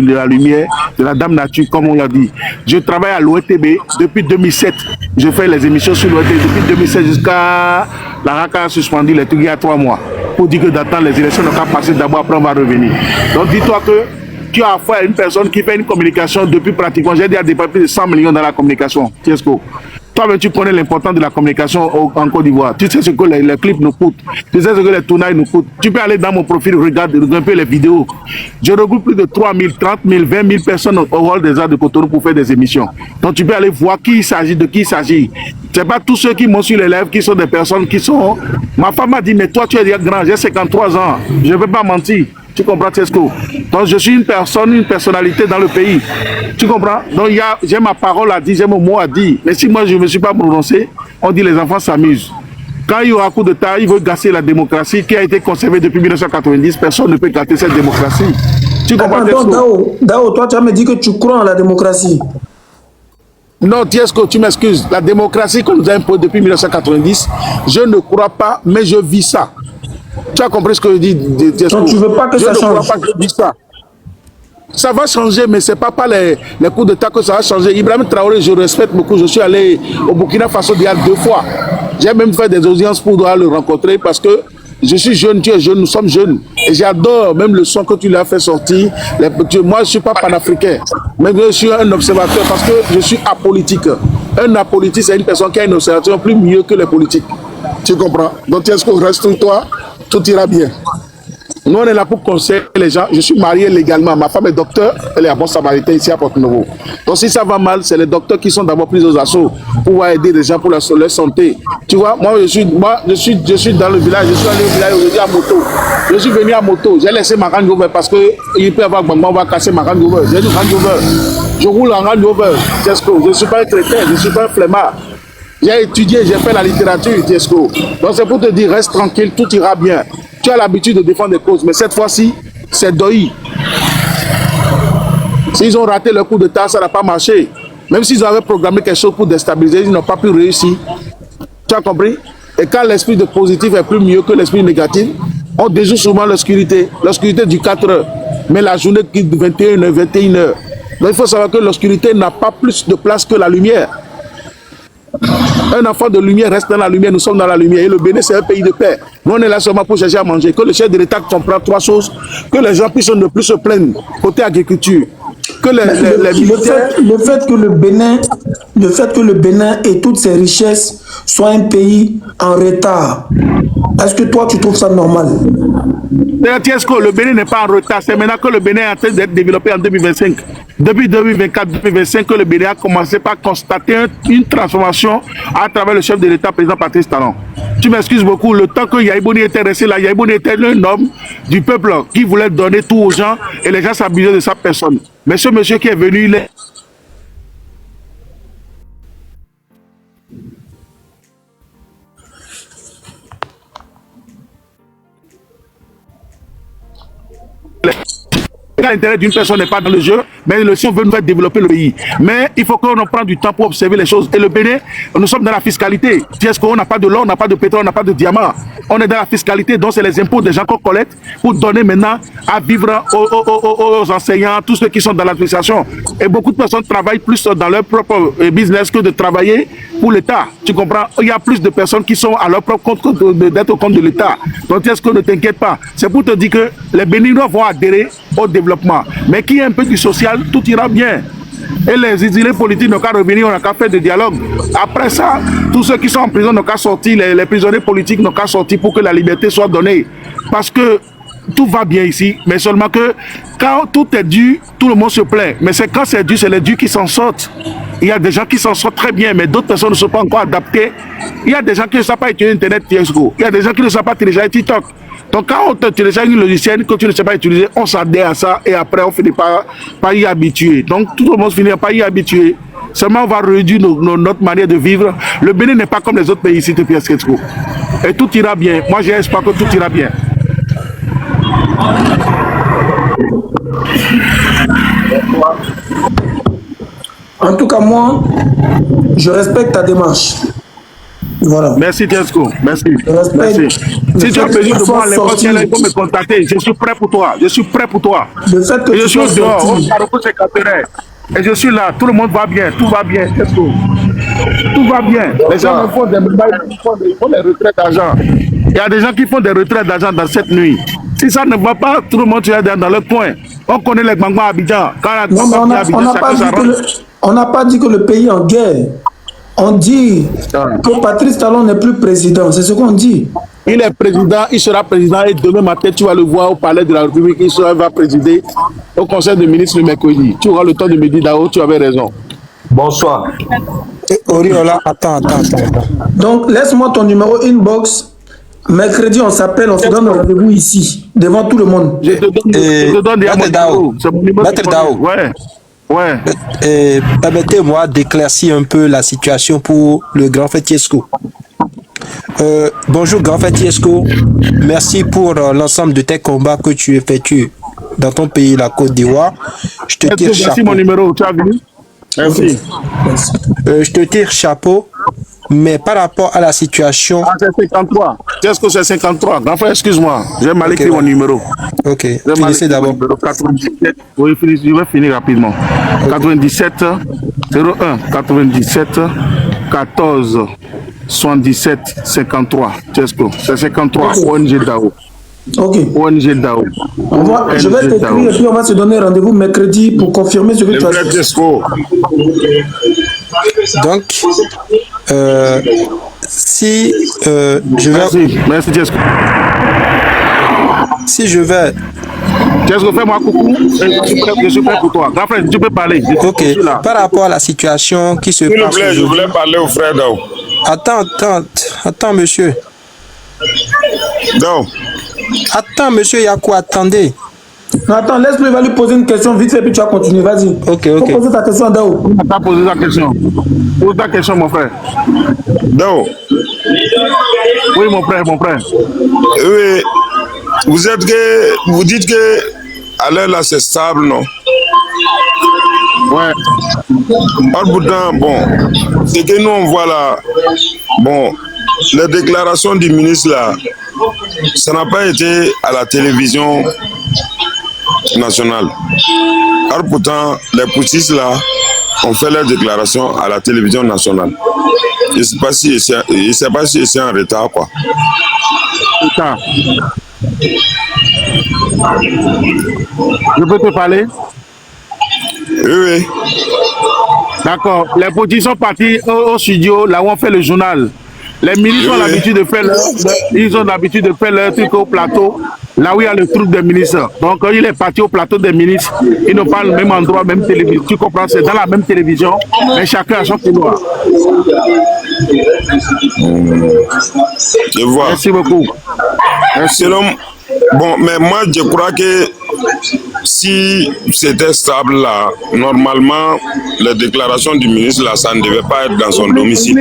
la lumière, de la dame nature, comme on l'a dit. Je travaille à l'OETB depuis 2007. Je fais les émissions sur l'OETB depuis 2007 jusqu'à la RACA a suspendu les trucs il y a 3 mois. Pour dire que d'attendre les élections, on va passer d'abord, après on va revenir. Donc dis-toi que tu as affaire à une personne qui fait une communication depuis pratiquement, j'ai déjà dépassé plus de 100 millions dans la communication. Tiesco. Toi-même, tu connais l'importance de la communication en Côte d'Ivoire. Tu sais ce que les clips nous coûtent. Tu sais ce que les tournages nous coûtent. Tu peux aller dans mon profil, regarder un peu les vidéos. Je regroupe plus de 3 000, 30 000, 20 000 personnes au rôle des arts de Cotonou pour faire des émissions. Donc tu peux aller voir qui il s'agit, de qui il s'agit. Ce n'est pas tous ceux qui m'ont sur les lèvres qui sont des personnes qui sont... Ma femme m'a dit, mais toi tu es déjà grand, j'ai 53 ans. Je ne veux pas mentir. Tu comprends, Tesco? Donc je suis une personne, une personnalité dans le pays. Tu comprends? Donc j'ai ma parole à dire, j'ai mon mot à dire. Mais si moi je ne me suis pas prononcé, on dit les enfants s'amusent. Quand il y aura coup de taille, ils veulent gasser la démocratie qui a été conservée depuis 1990. Personne ne peut gâter cette démocratie. Tu comprends? Attends, Dao, toi tu as me dit que tu crois en la démocratie. Non, Tiesco, tu m'excuses. La démocratie qu'on nous a imposée depuis 1990, je ne crois pas, mais je vis ça. Tu as compris ce que je dis, Tiesco? Donc tu ne veux pas que ça change? Je ne crois pas que je vis ça. Ça va changer, mais ce n'est pas les coups d'État que ça va changer. Ibrahim Traoré, je respecte beaucoup. Je suis allé au Burkina Faso il y a 2 fois. J'ai même fait des audiences pour le rencontrer parce que je suis jeune, tu es jeune, nous sommes jeunes. Et j'adore même le son que tu lui as fait sortir. Moi, je ne suis pas panafricain, mais je suis un observateur parce que je suis apolitique. Un apolitique, c'est une personne qui a une observation plus mieux que les politiques. Tu comprends? Donc, est-ce qu'on reste sur toi? Tout ira bien. Nous, on est là pour conseiller les gens. Je suis marié légalement. Ma femme est docteur. Elle est à Bon Samaritain ici à Porto-Novo. Donc, si ça va mal, c'est les docteurs qui sont d'abord pris aux assauts pour aider les gens pour leur santé. Tu vois, moi, je suis dans le village. Je suis allé au village aujourd'hui à moto. Je suis venu à moto. J'ai laissé ma Range Rover parce qu'il peut y avoir on va casser ma Range Rover. J'ai une Range Rover. Je roule en Range Rover. Je ne suis pas un chrétien. Je ne suis pas un flemmard. J'ai étudié, j'ai fait la littérature, Tiesco. Donc, c'est pour te dire, reste tranquille, tout ira bien. Tu as l'habitude de défendre des causes, mais cette fois-ci, c'est deuil. S'ils ont raté le coup d'État, ça n'a pas marché. Même s'ils avaient programmé quelque chose pour déstabiliser, ils n'ont pas pu réussir. Tu as compris? Et quand l'esprit de positif est plus mieux que l'esprit négatif, on déjoue souvent l'obscurité. L'obscurité du 4 heures, mais la journée qui de 21h, 21h. Donc il faut savoir que l'obscurité n'a pas plus de place que la lumière. Un enfant de lumière reste dans la lumière, nous sommes dans la lumière. Et le Bénin, c'est un pays de paix. Nous, on est là seulement pour chercher à manger. Que le chef de l'État comprenne 3 choses. Que les gens puissent ne plus se plaindre côté agriculture. Que le fait que le Bénin et toutes ses richesses soient un pays en retard, est-ce que toi, tu trouves ça normal? Tiesco, le Bénin n'est pas en retard. C'est maintenant que le Bénin est en train d'être développé en 2025. Depuis 2024-2025, que le Bénin a commencé par constater une transformation à travers le chef de l'État, président Patrice Talon. Tu m'excuses beaucoup, le temps que Yaïbouni était resté là, Yaïbouni était un homme du peuple qui voulait donner tout aux gens et les gens s'abusaient de sa personne. Mais ce monsieur qui est venu, il est... L'intérêt d'une personne n'est pas dans le jeu, mais le si on veut nous faire développer le pays. Mais il faut qu'on prenne du temps pour observer les choses. Et le Bénin, nous sommes dans la fiscalité. Est-ce qu'on n'a pas de l'or, on n'a pas de pétrole, on n'a pas de diamant. On est dans la fiscalité, donc c'est les impôts des gens qu'on collecte pour donner maintenant à vivre aux enseignants, tous ceux qui sont dans l'administration. Et beaucoup de personnes travaillent plus dans leur propre business que de travailler pour l'État. Tu comprends? Il y a plus de personnes qui sont à leur propre compte d'être au compte de l'État. Donc est-ce que ne t'inquiète pas? C'est pour te dire que les Béninois vont adhérer au développement. Mais qui est un peu du social, tout ira bien. Et les exilés politiques n'ont qu'à revenir, on n'a qu'à faire des dialogues. Après ça, tous ceux qui sont en prison n'ont qu'à sortir, les prisonniers politiques n'ont qu'à sortir pour que la liberté soit donnée. Parce que tout va bien ici, mais seulement que quand tout est dû, tout le monde se plaint. Mais c'est quand c'est dû, c'est les durs qui s'en sortent. Il y a des gens qui s'en sortent très bien, mais d'autres personnes ne sont pas encore adaptées. Il y a des gens qui ne savent pas utiliser Internet, il y a des gens qui ne savent pas télécharger TikTok. Donc quand on télécharge une logiciel que tu ne sais pas utiliser, on s'adhère à ça et après on finit par y habituer. Donc tout le monde finit par y habituer. Seulement on va réduire notre manière de vivre. Le Bénin n'est pas comme les autres pays ici depuis Esquetro. Et tout ira bien. Moi j'ai espoir que tout ira bien. En tout cas moi, je respecte ta démarche. Voilà. Merci Tiesco, merci. Respect. Si tu as besoin de moi à n'importe quelle heure, il faut me sortir. contacter. Je suis prêt pour toi. Je suis prêt pour toi. Le fait que Et je tu suis sois dehors, sorti. au Carrefour Sécateraire. Et je suis là, tout le monde va bien, tout va bien, Tiesco. Tout va bien. Les gens me font des ils font des retraites d'argent. Il y a des gens qui font des retraites d'argent dans cette nuit. Si ça ne va pas, tout le monde est dans le coin. On connaît les Gbangba à Abidjan. Quand Non, mais on n'a pas dit que le pays est en guerre. On dit que Patrice Talon n'est plus président. C'est ce qu'on dit. Il est président, il sera président et demain matin, tu vas le voir au palais de la République. Il va présider au conseil des ministres le mercredi. Tu auras le temps de me dire, Dao, tu avais raison. Bonsoir. Oriola, attends. Donc, laisse-moi ton numéro inbox. Mercredi, on s'appelle, on se donne rendez-vous ici, devant tout le monde. Je te donne des numéros. C'est mon numéro. Maître Dao. Ouais. Permettez-moi d'éclaircir un peu la situation pour le grand frère Tiesco. Bonjour grand frère Tiesco. Merci pour l'ensemble de tes combats que tu effectues dans ton pays, la Côte d'Ivoire. Je te tire chapeau. Merci mon numéro, tu as vu? Merci. Je te tire chapeau. Mais par rapport à la situation... Ah, c'est 53. Qu'est-ce que c'est 53? Grand frère, excuse-moi. J'ai mal écrit mon numéro. Ok, finissez d'abord. 97. Oui, je vais finir rapidement. 97 01 97 14 77 53. Tesco. C'est 53. ONG Dao. Ok. ONG Dao. Je vais t'écrire et puis on va se donner rendez-vous mercredi pour confirmer ce que tu as dit. Tesco. Donc, si je vais... Merci Tesco. Si je vais... Tesco, fais-moi coucou. Je suis prêt pour toi. Grand frère, tu peux parler. Ok. Par rapport à la situation qui se passe aujourd'hui... Je voulais parler au frère Dao. Attends, monsieur. Dao. Attends, monsieur Yakou, attendez. Non, attends, laisse-le, il va lui poser une question vite fait, puis tu vas continuer. Vas-y. Ok. Faut poser ta question à Dao. Tu n'as pas posé ta question. Pose ta question, mon frère. Dao. Oui, mon frère. Oui. Vous dites que à l'heure là, c'est stable, non? Ouais. Par pourtant, bon, c'est que nous, on voit là, bon, les déclarations du ministre là, ça n'a pas été à la télévision nationale. Par pourtant, les poutistes là ont fait leurs déclarations à la télévision nationale. Je ne sais pas si c'est en retard, quoi. Retard. Je peux te parler? Oui. D'accord. Les politiciens sont partis au studio, là où on fait le journal. Les ministres ont l'habitude de faire leur truc au plateau, là où il y a le truc des ministres. Donc, il est parti au plateau des ministres. Ils n'ont pas le même endroit, même télévision. Tu comprends? C'est dans la même télévision, mais chacun a son couloir. Je vois. Merci beaucoup. Selon... Bon, mais moi, je crois que si c'était stable là, normalement, les déclarations du ministre là, ça ne devait pas être dans son domicile.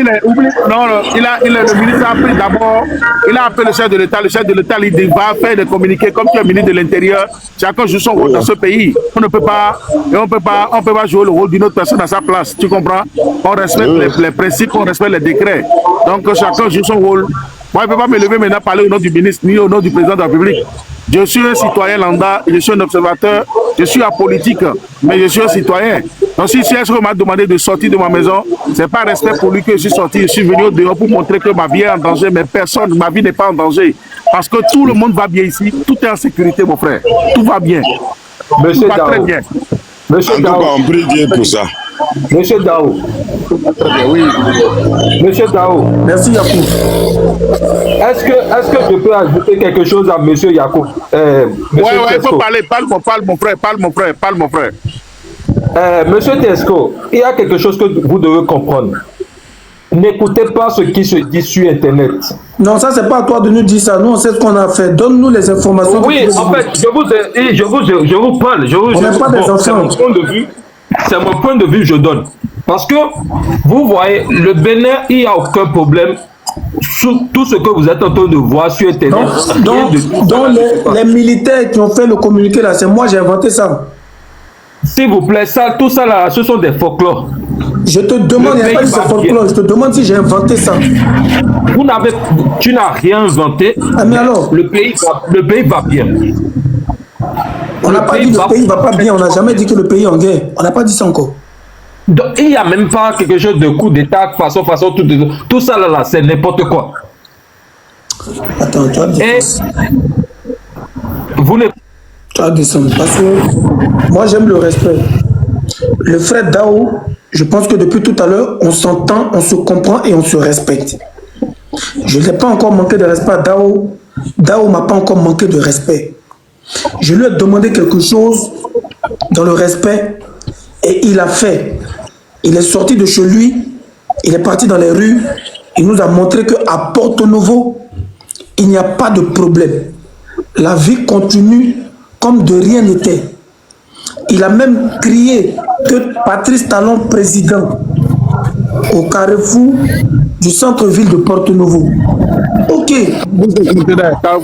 Non, le ministre a pris d'abord, il a appelé le chef de l'État. Le chef de l'État, il va faire des communiqués comme tu es ministre de l'Intérieur. Chacun joue son rôle dans ce pays. On ne peut pas, on peut pas jouer le rôle d'une autre personne à sa place. Tu comprends? On respecte les principes, on respecte les décrets. Donc chacun joue son rôle. Moi, je ne peux pas me lever maintenant parler au nom du ministre ni au nom du président de la République. Je suis un citoyen lambda, je suis un observateur, je suis apolitique, mais je suis un citoyen. Donc si est-ce m'a demandé de sortir de ma maison, ce n'est pas respect pour lui que je suis sorti. Je suis venu au dehors pour montrer que ma vie est en danger, mais personne, ma vie n'est pas en danger. Parce que tout le monde va bien ici, tout est en sécurité, mon frère. Tout va bien. Monsieur tout va Dao. très bien. Monsieur Dao. On prie Dieu pour ça. Monsieur Dao. Oui. Monsieur Dao. Merci, Yakou. Est-ce que je peux ajouter quelque chose à Monsieur Yakou? Ouais, il faut parler. Parle mon frère. Monsieur Tesco, il y a quelque chose que vous devez comprendre. N'écoutez pas ce qui se dit sur Internet. Non, ça, c'est pas à toi de nous dire ça. Nous, on sait ce qu'on a fait. Donne-nous les informations. Oui, en fait, je vous parle. On n'est pas des enfants. C'est mon point de vue, je donne. Parce que, vous voyez, le Bénin, il n'y a aucun problème. Tout ce que vous êtes en train de voir sur Internet. Donc les militaires qui ont fait le communiqué là, c'est moi, j'ai inventé ça. S'il vous plaît, tout ça là, ce sont des folklores. Je te demande, il n'y a pas dit c'est folklore, je te demande si j'ai inventé ça. Tu n'as rien inventé. Ah, mais alors le pays va bien. On n'a pas dit que le pays ne va pas bien, on n'a jamais dit que le pays est en guerre. On n'a pas dit ça encore. Donc, il n'y a même pas quelque chose de coup d'état, façon, tout ça là, c'est n'importe quoi. Attends, tu vas Tu vas descendre. Parce que moi, j'aime le respect. Le frère Dao, je pense que depuis tout à l'heure, on s'entend, on se comprend et on se respecte. Je n'ai pas encore manqué de respect à Dao. Dao ne m'a pas encore manqué de respect. Je lui ai demandé quelque chose dans le respect et il a fait. Il est sorti de chez lui, il est parti dans les rues, il nous a montré qu'à Porto Novo, il n'y a pas de problème. La vie continue comme de rien n'était. Il a même crié que Patrice Talon, président, au carrefour du centre-ville de Porto Novo. Ok,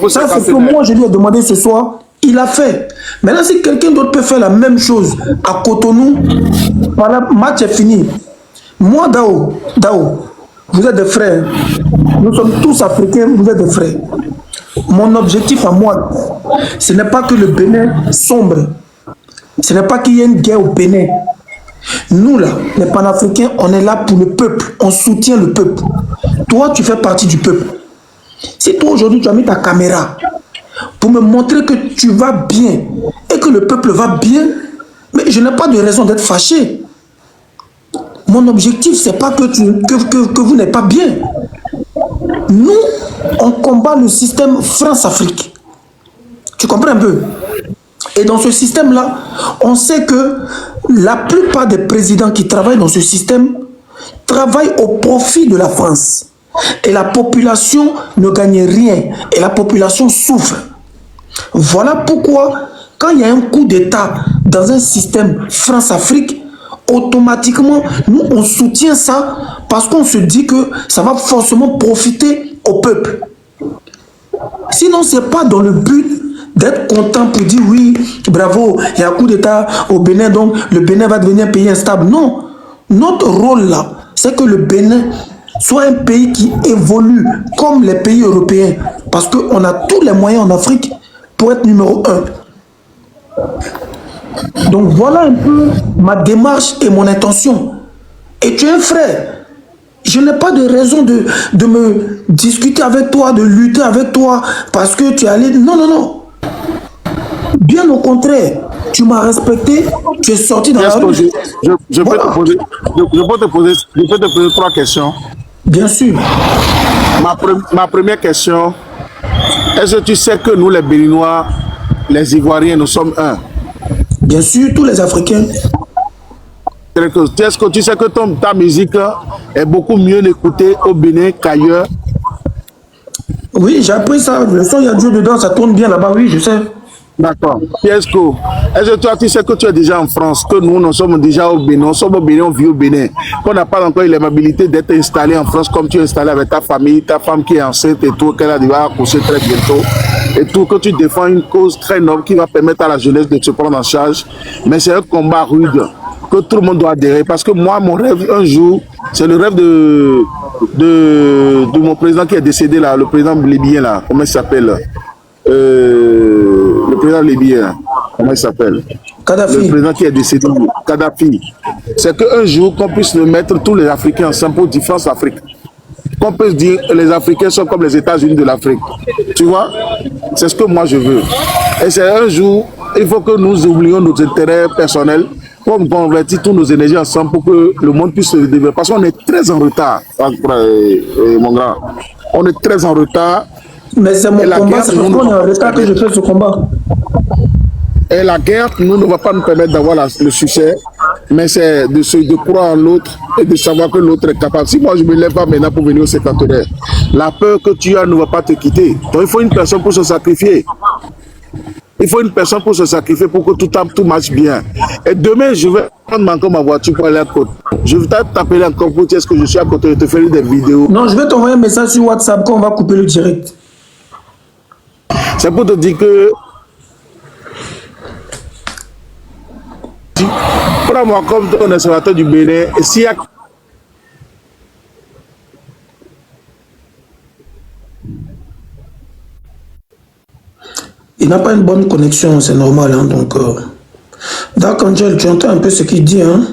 ça c'est ce que moi je lui ai demandé ce soir, il a fait. Maintenant si quelqu'un d'autre peut faire la même chose à Cotonou, voilà, match est fini. Moi Dao, vous êtes des frères, nous sommes tous africains, vous êtes des frères. Mon objectif à moi, ce n'est pas que le Bénin sombre, ce n'est pas qu'il y ait une guerre au Bénin. Nous là, les panafricains, on est là pour le peuple, on soutient le peuple. Toi, tu fais partie du peuple. Si toi aujourd'hui tu as mis ta caméra pour me montrer que tu vas bien et que le peuple va bien, mais je n'ai pas de raison d'être fâché. Mon objectif, c'est pas que vous n'êtes pas bien. Nous, on combat le système France-Afrique. Tu comprends un peu? Et dans ce système-là, on sait que la plupart des présidents qui travaillent dans ce système travaillent au profit de la France. Et la population ne gagne rien. Et la population souffre. Voilà pourquoi, quand il y a un coup d'État dans un système France-Afrique, automatiquement, nous, on soutient ça parce qu'on se dit que ça va forcément profiter au peuple. Sinon, ce n'est pas dans le but d'être content pour dire oui, bravo, il y a un coup d'État au Bénin, donc le Bénin va devenir un pays instable. Non, notre rôle là, c'est que le Bénin soit un pays qui évolue comme les pays européens, parce qu'on a tous les moyens en Afrique pour être numéro 1. Donc voilà un peu ma démarche et mon intention. Et tu es un frère. Je n'ai pas de raison de me discuter avec toi, de lutter avec toi, parce que tu es allé... Non, non, non. Bien au contraire, tu m'as respecté, tu es sorti dans la rue. Je peux te poser 3 questions. Bien sûr. Ma première question, est-ce que tu sais que nous les Béninois, les Ivoiriens, nous sommes un? Bien sûr, tous les Africains. Est-ce que tu sais que ta musique est beaucoup mieux écoutée au Bénin qu'ailleurs? Oui, j'ai appris ça. Le son, il y a Dieu dedans, ça tourne bien là-bas, oui, je sais. D'accord. Est-ce que toi, tu sais que tu es déjà en France, que nous sommes déjà au Bénin, nous sommes au Bénin, on vit au Bénin, qu'on n'a pas encore eu l'amabilité d'être installé en France comme tu es installé avec ta famille, ta femme qui est enceinte et tout, qu'elle va accoucher très bientôt, et tout, que tu défends une cause très noble qui va permettre à la jeunesse de se prendre en charge. Mais c'est un combat rude que tout le monde doit adhérer, parce que moi, mon rêve un jour, c'est le rêve de mon président qui est décédé là, le président libyen là, comment il s'appelle? Le président libyen, comment il s'appelle? Kadhafi. Le président qui est décédé, Kadhafi. C'est qu'un jour, qu'on puisse le mettre tous les Africains ensemble pour différentes Afrique. Qu'on puisse dire que les Africains sont comme les États-Unis de l'Afrique. Tu vois? C'est ce que moi je veux. Et c'est un jour, il faut que nous oublions nos intérêts personnels pour convertir toutes nos énergies ensemble pour que le monde puisse se développer. Parce qu'on est très en retard, mon grand. On est très en retard. Mais c'est mon combat, c'est parce qu'on est en retard que je fais ce combat. Et la guerre, nous ne va pas nous permettre d'avoir le succès, mais c'est de croire en l'autre et de savoir que l'autre est capable. Si moi je ne me lève pas maintenant pour venir au cinquantenaire, la peur que tu as ne va pas te quitter. Donc il faut une personne pour se sacrifier. Il faut une personne pour se sacrifier pour que tout marche bien. Et demain, je vais prendre encore ma voiture pour aller à côté. Je vais t'appeler encore pour dire que je suis à côté et te faire des vidéos. Non, je vais t'envoyer un message sur WhatsApp quand on va couper le direct. C'est pour te dire que prends-moi comme ton observateur du Bénin et s'il y a Il n'a pas une bonne connexion, c'est normal. Hein, donc, Dark Angel, tu entends un peu ce qu'il dit. Hein?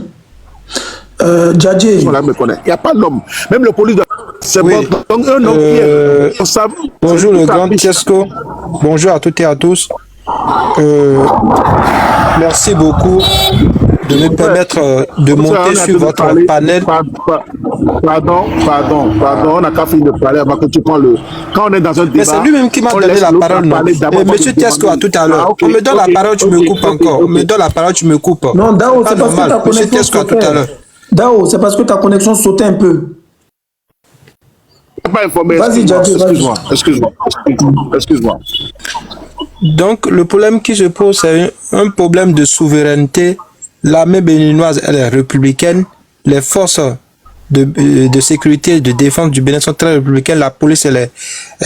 Djadje. Il n'y a pas l'homme. Même le police. C'est Oui. bon. Donc, un homme qui est responsable. Bonjour le grand Tiesco. Bonjour à toutes et à tous. Merci beaucoup de me permettre de monter sur votre panel. Pardon, on n'a qu'à finir de parler avant que tu prends le... Quand on est dans un débat... Mais c'est lui-même qui m'a donné la parole, non? Monsieur Tiesco, à tout à l'heure. On me donne la parole, tu me coupes encore. On me donne la parole, tu me coupes. Non, Dao, c'est parce que ta Monsieur connexion Tiesco, à tout à l'heure. Dao, c'est parce que ta connexion sautait un peu. Pas informé. Vas-y, Djadje, excuse-moi. Donc, le problème qui se pose, c'est un problème de souveraineté. L'armée béninoise, elle est républicaine. Les forces de sécurité et de défense du Bénin sont très républicaines. La police,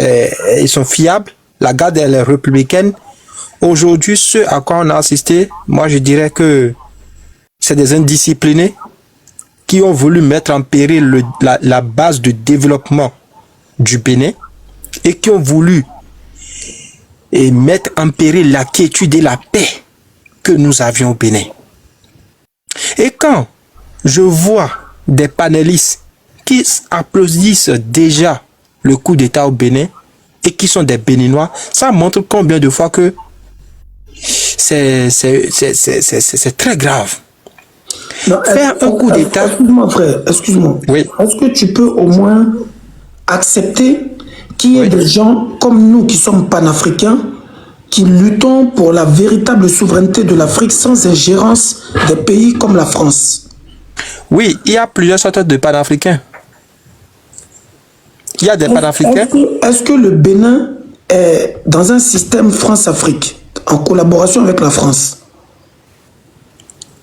ils sont fiables. La garde, elle est républicaine. Aujourd'hui, ce à quoi on a assisté, moi, je dirais que c'est des indisciplinés qui ont voulu mettre en péril la base de développement du Bénin et qui ont voulu mettre en péril la quiétude et la paix que nous avions au Bénin. Et quand je vois des panélistes qui applaudissent déjà le coup d'État au Bénin et qui sont des Béninois, ça montre combien de fois que c'est très grave. Non, faire un coup d'État... Excuse-moi frère, excuse-moi. Oui. Est-ce que tu peux au moins accepter qu'il y ait des gens comme nous qui sommes panafricains qui luttons pour la véritable souveraineté de l'Afrique sans ingérence des pays comme la France? Oui, il y a plusieurs sortes de panafricains. Il y a des panafricains. Est-ce que le Bénin est dans un système France-Afrique en collaboration avec la France?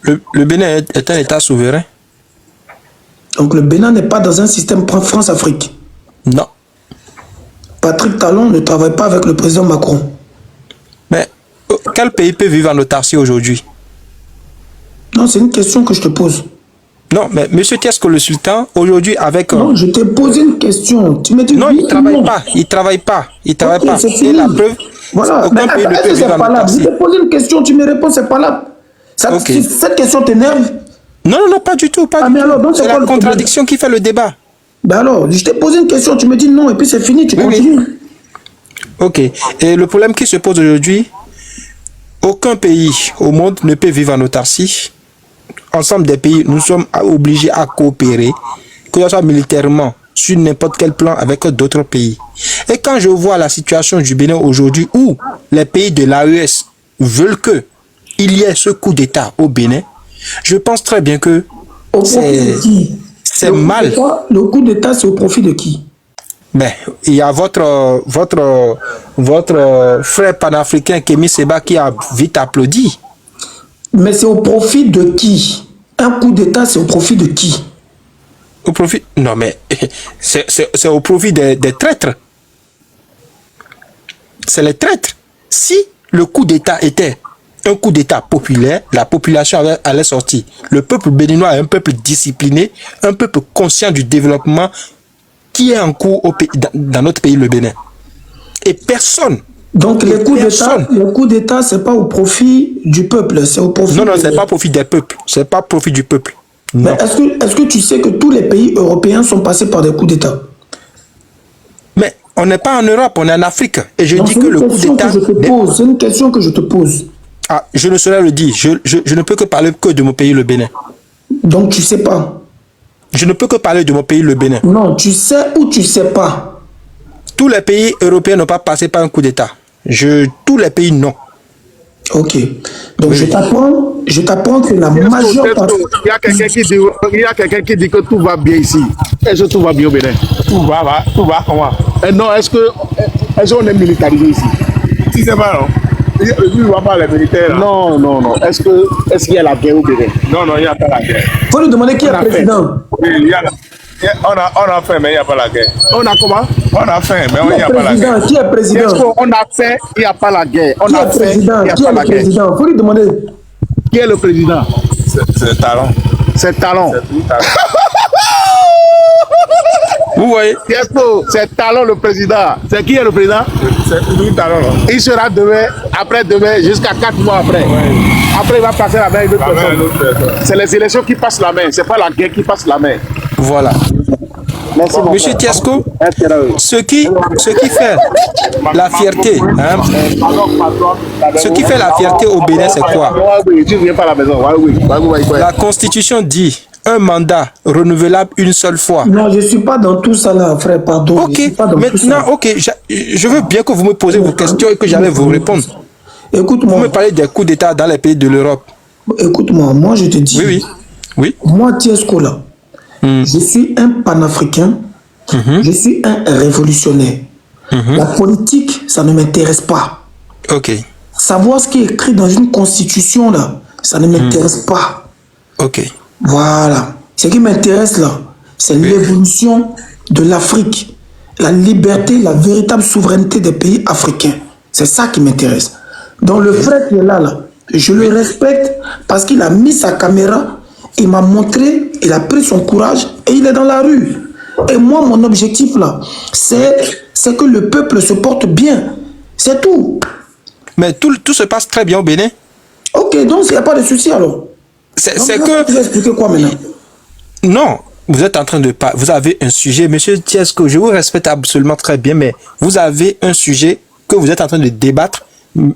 Le Bénin est un État souverain. Donc le Bénin n'est pas dans un système France-Afrique? Non. Patrick Talon ne travaille pas avec le président Macron. Mais quel pays peut vivre en autarcie aujourd'hui? Non, c'est une question que je te pose. Non, mais M. Tiesco, le sultan, aujourd'hui avec... Non, je t'ai posé une question. Tu me dis non, oui, il ne travaille pas. Il ne travaille pas. Il travaille okay, pas. Et la preuve, voilà. aucun pays ne peut vivre en autarcie. Je t'ai posé une question, tu me réponds, c'est pas là. Okay. Cette question t'énerve? Non, pas du tout. Pas du tout. Alors, c'est la contradiction qui fait le débat. Ben alors, je t'ai posé une question, tu me dis non, et puis c'est fini, tu continues. Oui. Ok. Et le problème qui se pose aujourd'hui, aucun pays au monde ne peut vivre en autarcie. Ensemble des pays, nous sommes obligés à coopérer, que ce soit militairement, sur n'importe quel plan avec d'autres pays. Et quand je vois la situation du Bénin aujourd'hui, où les pays de l'AES veulent que il y ait ce coup d'État au Bénin, je pense très bien que c'est mal. Le coup d'État, c'est au profit de qui? Ben, il y a votre frère panafricain Kémy Séba qui a vite applaudi. Mais c'est au profit de qui? Un coup d'État, c'est au profit de qui? Au profit... Non, mais c'est au profit des traîtres. C'est les traîtres. Si le coup d'État était un coup d'État populaire, la population allait sortir. Le peuple béninois est un peuple discipliné, un peuple conscient du développement qui est en cours dans notre pays, le Bénin. Et personne... Donc le coup d'État, c'est pas au profit du peuple, c'est au profit... Non, c'est pas au profit des peuples, c'est pas au profit du peuple. Non. Mais est-ce que tu sais que tous les pays européens sont passés par des coups d'État? Mais on n'est pas en Europe, on est en Afrique. Et je dis que le coup d'État... C'est une question que je te pose. Ah, je ne saurais le dire. Je ne peux que parler que de mon pays, le Bénin. Donc tu sais pas? Je ne peux que parler de mon pays, le Bénin. Non, tu sais ou tu sais pas? Tous les pays européens n'ont pas passé par un coup d'État. Tous les pays, non. Ok. Donc oui. je t'apprends que la majeure partie... Il y a quelqu'un qui dit que tout va bien ici. Est-ce que tout va bien au Bénin? Tout va comment? Non, est-ce qu'on est militarisé ici? Si c'est pas, non. Il ne voit pas les militaires. Là. Non. Est-ce qu'il y a la guerre au Bénin? Non, il n'y a pas la guerre. Il faut lui demander qui est le président. Oui, on a faim, mais il n'y a pas la guerre. On a comment? On a faim, mais il n'y a pas la guerre. Qui est président? Est-ce qu'on a faim, il n'y a pas la guerre? Qui est président? Qui est le président? Il faut lui demander. Qui est le président? C'est Talon. C'est Talon. Vous voyez? C'est Talon le président. C'est qui est le président? C'est Louis Talon. Il sera demain après demain, jusqu'à 4 mois après. Ouais. Après, il va passer la main à une autre personne. C'est les élections qui passent la main, c'est pas la guerre qui passe la main. Voilà. Merci, Monsieur Tiesco, ce qui fait la fierté, hein, ce qui fait la fierté au Bénin, c'est quoi? La Constitution dit un mandat renouvelable une seule fois. Non, je ne suis pas dans tout ça là, frère, pardon. Ok, maintenant, ok, je veux bien que vous me posez vos questions et que j'allais vous répondre. Écoute-moi. Vous me parlez des coups d'État dans les pays de l'Europe. Écoute-moi, moi je te dis. Oui. Moi, Tiesco là, je suis un panafricain, je suis un révolutionnaire. La politique, ça ne m'intéresse pas. Ok. Savoir ce qui est écrit dans une constitution là, ça ne m'intéresse pas. Ok. Voilà. Ce qui m'intéresse là, c'est l'évolution de l'Afrique, la liberté, la véritable souveraineté des pays africains. C'est ça qui m'intéresse. Donc le frère qui est là, je le respecte parce qu'il a mis sa caméra, il m'a montré, il a pris son courage et il est dans la rue. Et moi, mon objectif là, c'est que le peuple se porte bien. C'est tout. Mais tout se passe très bien au Bénin. Ok, donc il n'y a pas de souci alors. C'est que... Tu vas expliquer quoi maintenant? Non, vous êtes en train de parler. Vous avez un sujet, monsieur Tiesco, je vous respecte absolument très bien, mais vous avez un sujet que vous êtes en train de débattre.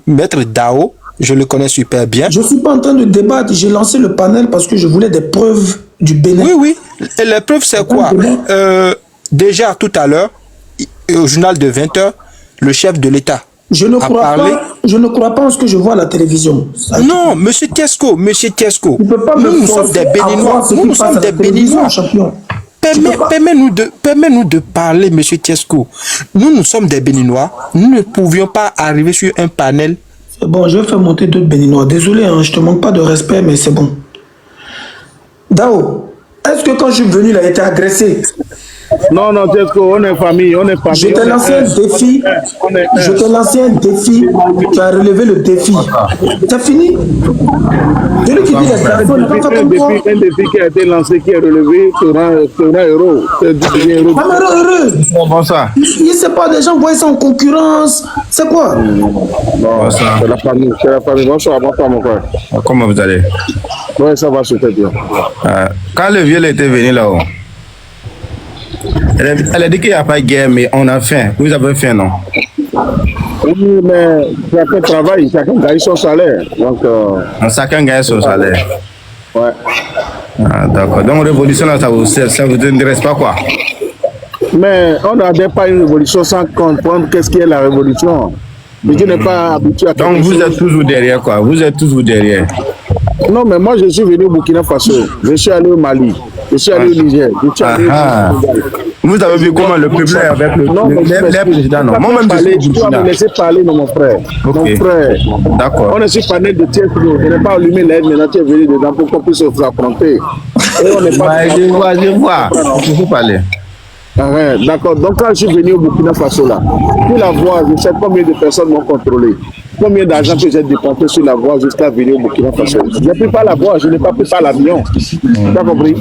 Maître Dao, je le connais super bien. Je ne suis pas en train de débattre. J'ai lancé le panel parce que je voulais des preuves du Bénin. Oui. Et les preuves, c'est quoi? Déjà, tout à l'heure, au journal de 20h, le chef de l'État je ne crois pas en ce que je vois à la télévision. Non, monsieur Tiesco. Nous sommes des Béninois. Nous sommes des Béninois. Permets-nous de parler, monsieur Tiesco. Nous sommes des Béninois. Nous ne pouvions pas arriver sur un panel. C'est bon, je vais faire monter d'autres Béninois. Désolé, hein, je te manque pas de respect, mais c'est bon. Dao, est-ce que quand je suis venu, il a été agressé? Non, Tiesco, on est famille. Je t'ai lancé un défi. Tu as relevé le défi. C'est fini. Celui qui dit les garçons, il pas comme toi. Un défi qui a été lancé, qui est relevé, sera heureux. Heureux. Bon, ça. Il ne sait pas, des gens voient ça en concurrence. C'est quoi? Non, c'est la famille. Bonsoir, mon frère. Comment vous allez? Oui, ça va, super bien. Quand le vieux était venu là-haut, elle a dit qu'il n'y a pas de guerre, mais on a faim. Vous avez faim, non? Oui, mais chacun travaille, chacun gagne son salaire. Donc, chacun gagne son salaire. Ouais. D'accord. Donc, révolution, là, ça vous intéresse pas, quoi? Mais on n'adhère pas à une révolution sans comprendre qu'est-ce qui est la révolution. Mais tu n'es pas habitué à... Donc, vous êtes toujours derrière, quoi? Vous êtes toujours derrière? Non, mais moi, je suis venu au Burkina Faso. Je suis allé au Mali. Je suis allé au Niger. Je suis allé Vous avez vu comment le peuple est avec les présidents, non? Moi-même, tu dois me laisser parler, non, mon frère. Mon frère. D'accord. On est sur le panel de Tiesco. Je n'ai pas allumé l'aide, maintenant tu es venu dedans pour qu'on puisse se affronter. Et on n'est pas... Je vois. Je peux parler. D'accord. Donc, quand je suis venu au Burkina Faso, là, pour la voie, je sais combien de personnes m'ont contrôlé. Combien d'argent que j'ai dépensé sur la voie jusqu'à venir au Burkina Faso. Je n'ai pris pas la voie, je n'ai pas pris pas l'avion. Tu as compris?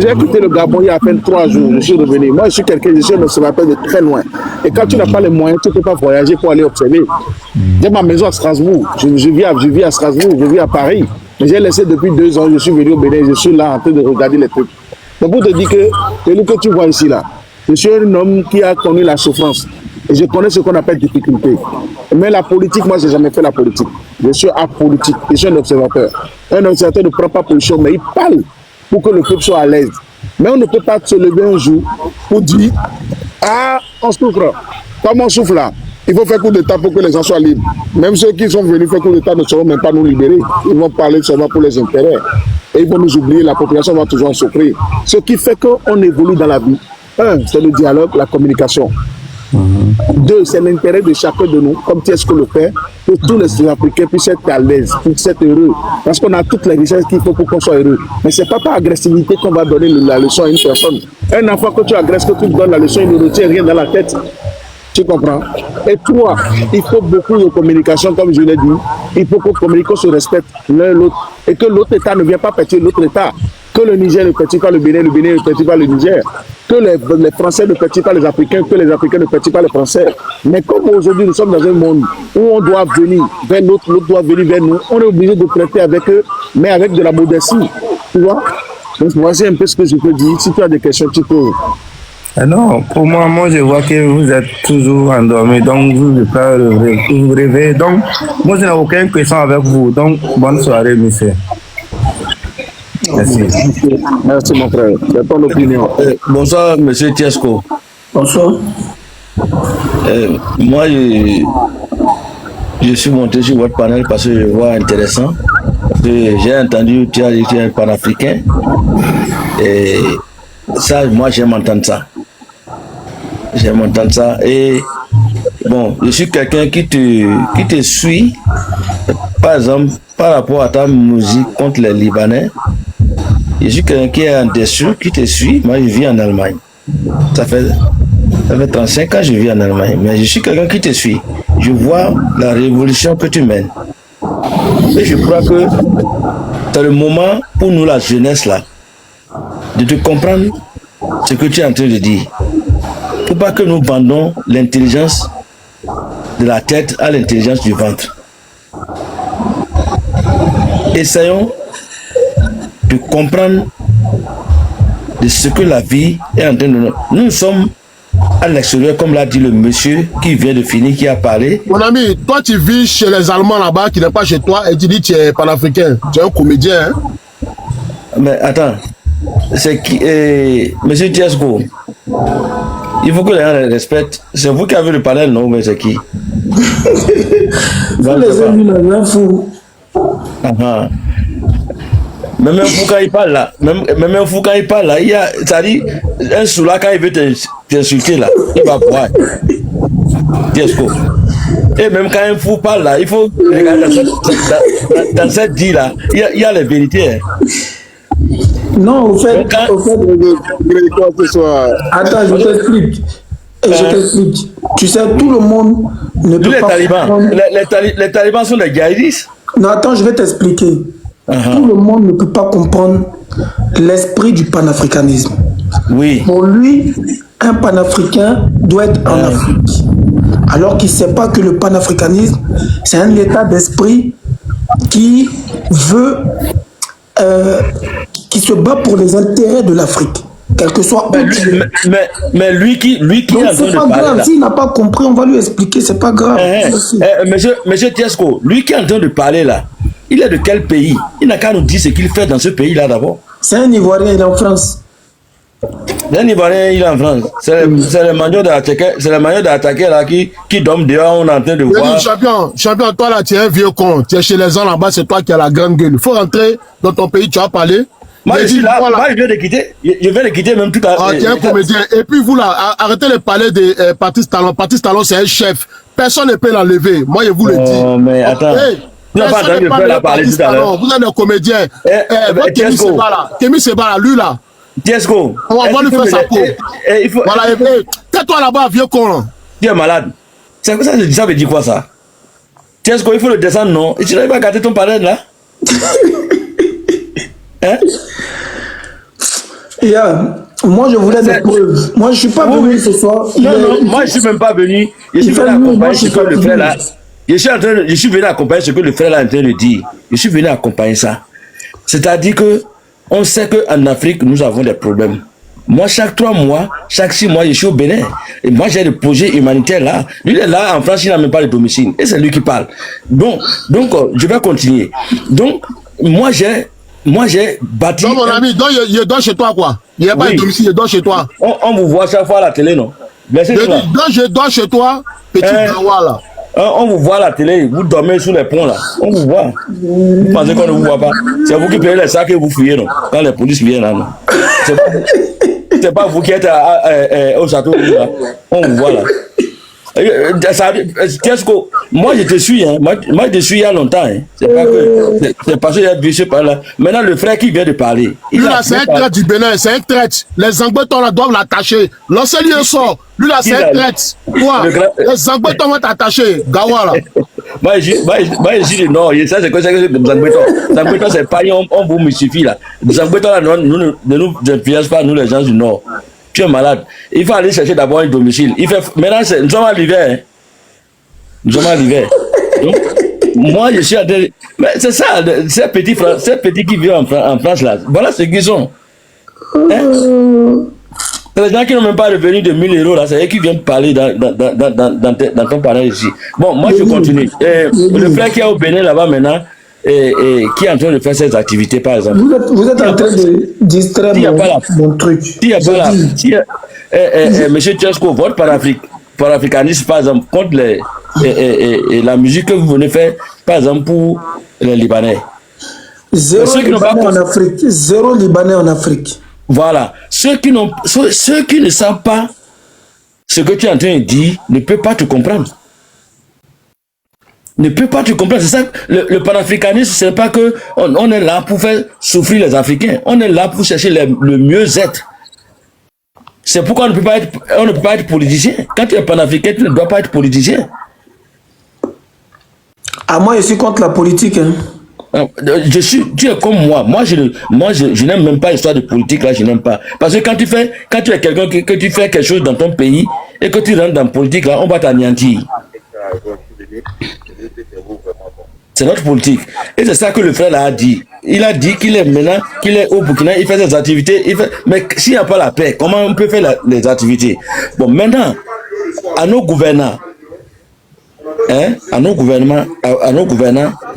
J'ai quitté le Gabon il y a à peine 3 jours. Je suis revenu. Moi, je suis quelqu'un, je suis un observateur de très loin. Et quand tu n'as pas les moyens, tu ne peux pas voyager pour aller observer. J'ai ma maison à Strasbourg. Je vis à Strasbourg, je vis à Paris. Mais j'ai laissé depuis 2 ans, je suis venu au Bénin, je suis là en train de regarder les trucs. Donc, pour te dire que celui que tu vois ici, là, je suis un homme qui a connu la souffrance. Et je connais ce qu'on appelle difficulté. Mais la politique, moi, je n'ai jamais fait la politique. Je suis apolitique. Je suis un observateur. Un observateur ne prend pas position, mais il parle pour que le peuple soit à l'aise. Mais on ne peut pas se lever un jour pour dire « Ah, on souffre. Comme on souffre là, il faut faire coup d'État pour que les gens soient libres. » Même ceux qui sont venus faire coup d'État ne seront même pas nous libérer. Ils vont parler seulement pour les intérêts. Et ils vont nous oublier. La population va toujours en souffrir. Ce qui fait qu'on évolue dans la vie. 1, c'est le dialogue, la communication. 2, c'est l'intérêt de chacun de nous, comme Tiesco le fait, que tous les Africains puissent être à l'aise, puissent être heureux. Parce qu'on a toutes les richesses qu'il faut pour qu'on soit heureux. Mais ce n'est pas par agressivité qu'on va donner la leçon à une personne. Un enfant que tu agresses, que tu lui donnes la leçon, il ne retient rien dans la tête. Tu comprends? Et 3, il faut beaucoup de communication, comme je l'ai dit. Il faut qu'on communique, qu'on se respecte l'un l'autre. Et que l'autre État ne vienne pas péter l'autre État. Que le Niger ne pétille pas le Bénin ne pétille pas le Niger. que les Français ne pratiquent pas les Africains, que les Africains ne pratiquent pas les Français. Mais comme aujourd'hui nous sommes dans un monde où on doit venir vers l'autre, l'autre doit venir vers nous, on est obligé de traiter avec eux, mais avec de la modestie. Tu vois? Donc voici un peu ce que je peux dire. Si tu as des questions, tu peux. Non, pour moi, je vois que vous êtes toujours endormi, donc vous vous réveillez. Donc, moi, je n'ai aucune question avec vous. Donc, bonne soirée, monsieur. Merci. Merci, mon frère. C'est ton opinion. Bonsoir, monsieur Tiesco. Bonsoir. Moi, je suis monté sur votre panel parce que je vois intéressant. J'ai entendu tu as dit que tu es un panafricain. Et ça, moi, j'aime entendre ça. J'aime entendre ça. Et bon, je suis quelqu'un qui te suit, par exemple, par rapport à ta musique contre les Libanais. Je suis quelqu'un qui est en dessous, qui te suit. Moi, je vis en Allemagne. Ça fait 35 ans que je vis en Allemagne. Mais je suis quelqu'un qui te suit. Je vois la révolution que tu mènes. Et je crois que c'est le moment pour nous, la jeunesse, là, de te comprendre ce que tu es en train de dire. Pour pas que nous vendons l'intelligence de la tête à l'intelligence du ventre. Essayons de comprendre de ce que la vie est en train de... Nous sommes à l'extérieur, comme l'a dit le monsieur qui vient de finir, qui a parlé. Mon ami, toi tu vis chez les Allemands là-bas, qui n'est pas chez toi, et tu dis que tu es panafricain. Tu es un comédien, hein? Mais attends, c'est qui... monsieur Tiesco, il faut que les gens les respectent. C'est vous qui avez le panel, non? Mais c'est qui? Vous les avez vu là, fou. Même un fou quand il parle là, même un fou quand il parle là, il y a, c'est-à-dire, un soula quand il veut t'insulter là, il va boire. Tiesco. Et même quand un fou parle là, il faut regarder dans cette dit là, il y a les vérités. Hein. Non, au fait, attends, je t'explique. Et je t'explique. Tu sais, tout le monde ne peut les pas... talibans, les talibans sont des djihadistes. Non, attends, je vais t'expliquer. Tout le monde ne peut pas comprendre l'esprit du panafricanisme. Oui. Pour lui, un panafricain doit être en Afrique. Alors qu'il ne sait pas que le panafricanisme, c'est un état d'esprit qui veut... qui se bat pour les intérêts de l'Afrique. Quel que soit mais lui qui donc est en train c'est de pas parler grave, là. s'il n'a pas compris, on va lui expliquer, c'est pas grave. Monsieur Tiesco, lui qui est en train de parler là, il est de quel pays? Il n'a qu'à nous dire ce qu'il fait dans ce pays-là d'abord. C'est un Ivoirien, il est en France. Un Ivoirien, il est en France. C'est le manière d'attaquer là qui dorment dehors, on est en train de voir. Champion, toi là, tu es un vieux con. Tu es chez les gens là-bas, c'est toi qui as la grande gueule. Il faut rentrer dans ton pays, tu as parlé. Moi, je suis là, moi, je viens de quitter. Je viens de quitter même tout à l'heure. Ah, tu es un comédien. Et puis vous là, arrêtez de parler de Patrice Talon. Patrice Talon, c'est un chef. Personne ne peut l'enlever. Moi, je vous le dis. Non, mais attends. Vous êtes un comédien. Kémy Seba là, lui là. Tiesco. On va lui faire sa peau. Voilà, tais-toi là-bas, vieux con. Tu es malade. Ça veut dire quoi ça? Tiesco, il faut le descendre, non? Et tu n'arrives pas à gâter ton panel là? Hein? Moi je voulais des preuves. Moi je suis pas venu ce soir. Non, moi je suis même pas venu. Je suis venu accompagner ce que le frère là. Je suis venu accompagner ce que le frère là est en train de dire. Je suis venu accompagner ça. C'est-à-dire que on sait qu'en Afrique nous avons des problèmes. Moi chaque 3 mois, chaque 6 mois je suis au Bénin. Et moi j'ai des projets humanitaires là. Lui il est là en France, il n'a même pas de domicile. Et c'est lui qui parle. Donc je vais continuer. Donc moi j'ai bâti... Non, mon ami, il dort chez toi, quoi. Il n'y a pas de domicile, il dort chez toi. On vous voit chaque fois à la télé, non? Je dors chez toi, petit gawa, là. On vous voit à la télé, vous dormez sous les ponts, là. On vous voit. Vous pensez qu'on ne vous voit pas? C'est vous qui payez les sacs et vous fuyez, non? Quand les polices viennent, là, non? C'est pas vous qui êtes au château, là. On vous voit, là. Moi je te suis, hein. Moi je te suis il y a longtemps, hein. C'est parce qu'il y a bûché par là. Maintenant le frère qui vient de parler. Lui là c'est un traître du Bénin, c'est un traître. Les Angbetons là doivent l'attacher. Lancez-lui un sort. Lui là c'est un traître. Quoi? Les Angbetons vont t'attacher. Gawa là. Moi je suis du Nord. Ça c'est quoi ça que les Angbetons? Les Angbetons c'est pas on vous mystifie là. Les Angbetons là ne nous influencent pas nous les gens du Nord. tu es malade. Il faut aller chercher d'abord un domicile. Maintenant, nous sommes à l'hiver. Hein. Nous sommes à l'hiver. Donc, moi, je suis en train... Mais c'est ça, ces petits qui vivent en France, là. Voilà ce qu'ils sont. Hein? Les gens qui n'ont même pas revenu de 1000 euros, là, c'est eux qui viennent parler dans ton panel ici. Bon, moi, je continue. Le frère qui est au Bénin, là-bas, maintenant, qui est en train de faire ses activités, par exemple. Vous êtes en train de distraire mon truc. Monsieur Tchesco, votre panafricanisme, par exemple, contre la musique que vous venez faire, par exemple, pour les Libanais. Zéro Libanais en Afrique. Zéro Libanais en Afrique. Voilà. Ceux qui ne savent pas ce que tu es en train de dire ne peuvent pas te comprendre. Ne peut pas te comprendre. C'est ça, le panafricanisme, c'est pas que on est là pour faire souffrir les Africains. On est là pour chercher le mieux-être. C'est pourquoi on ne peut pas être politicien. Quand tu es panafricain, tu ne dois pas être politicien. Ah, moi, je suis contre la politique. Hein. Tu es comme moi. Moi, je n'aime même pas l'histoire de politique, là, je n'aime pas. Parce que quand tu es quelqu'un que tu fais quelque chose dans ton pays et que tu rentres dans la politique, là, on va t'anéantir. C'est notre politique. Et c'est ça que le frère là a dit. Il a dit qu'il est maintenant, qu'il est au Burkina, il fait ses activités. Mais s'il n'y a pas la paix, comment on peut faire les activités? Bon, maintenant, à nos gouvernants,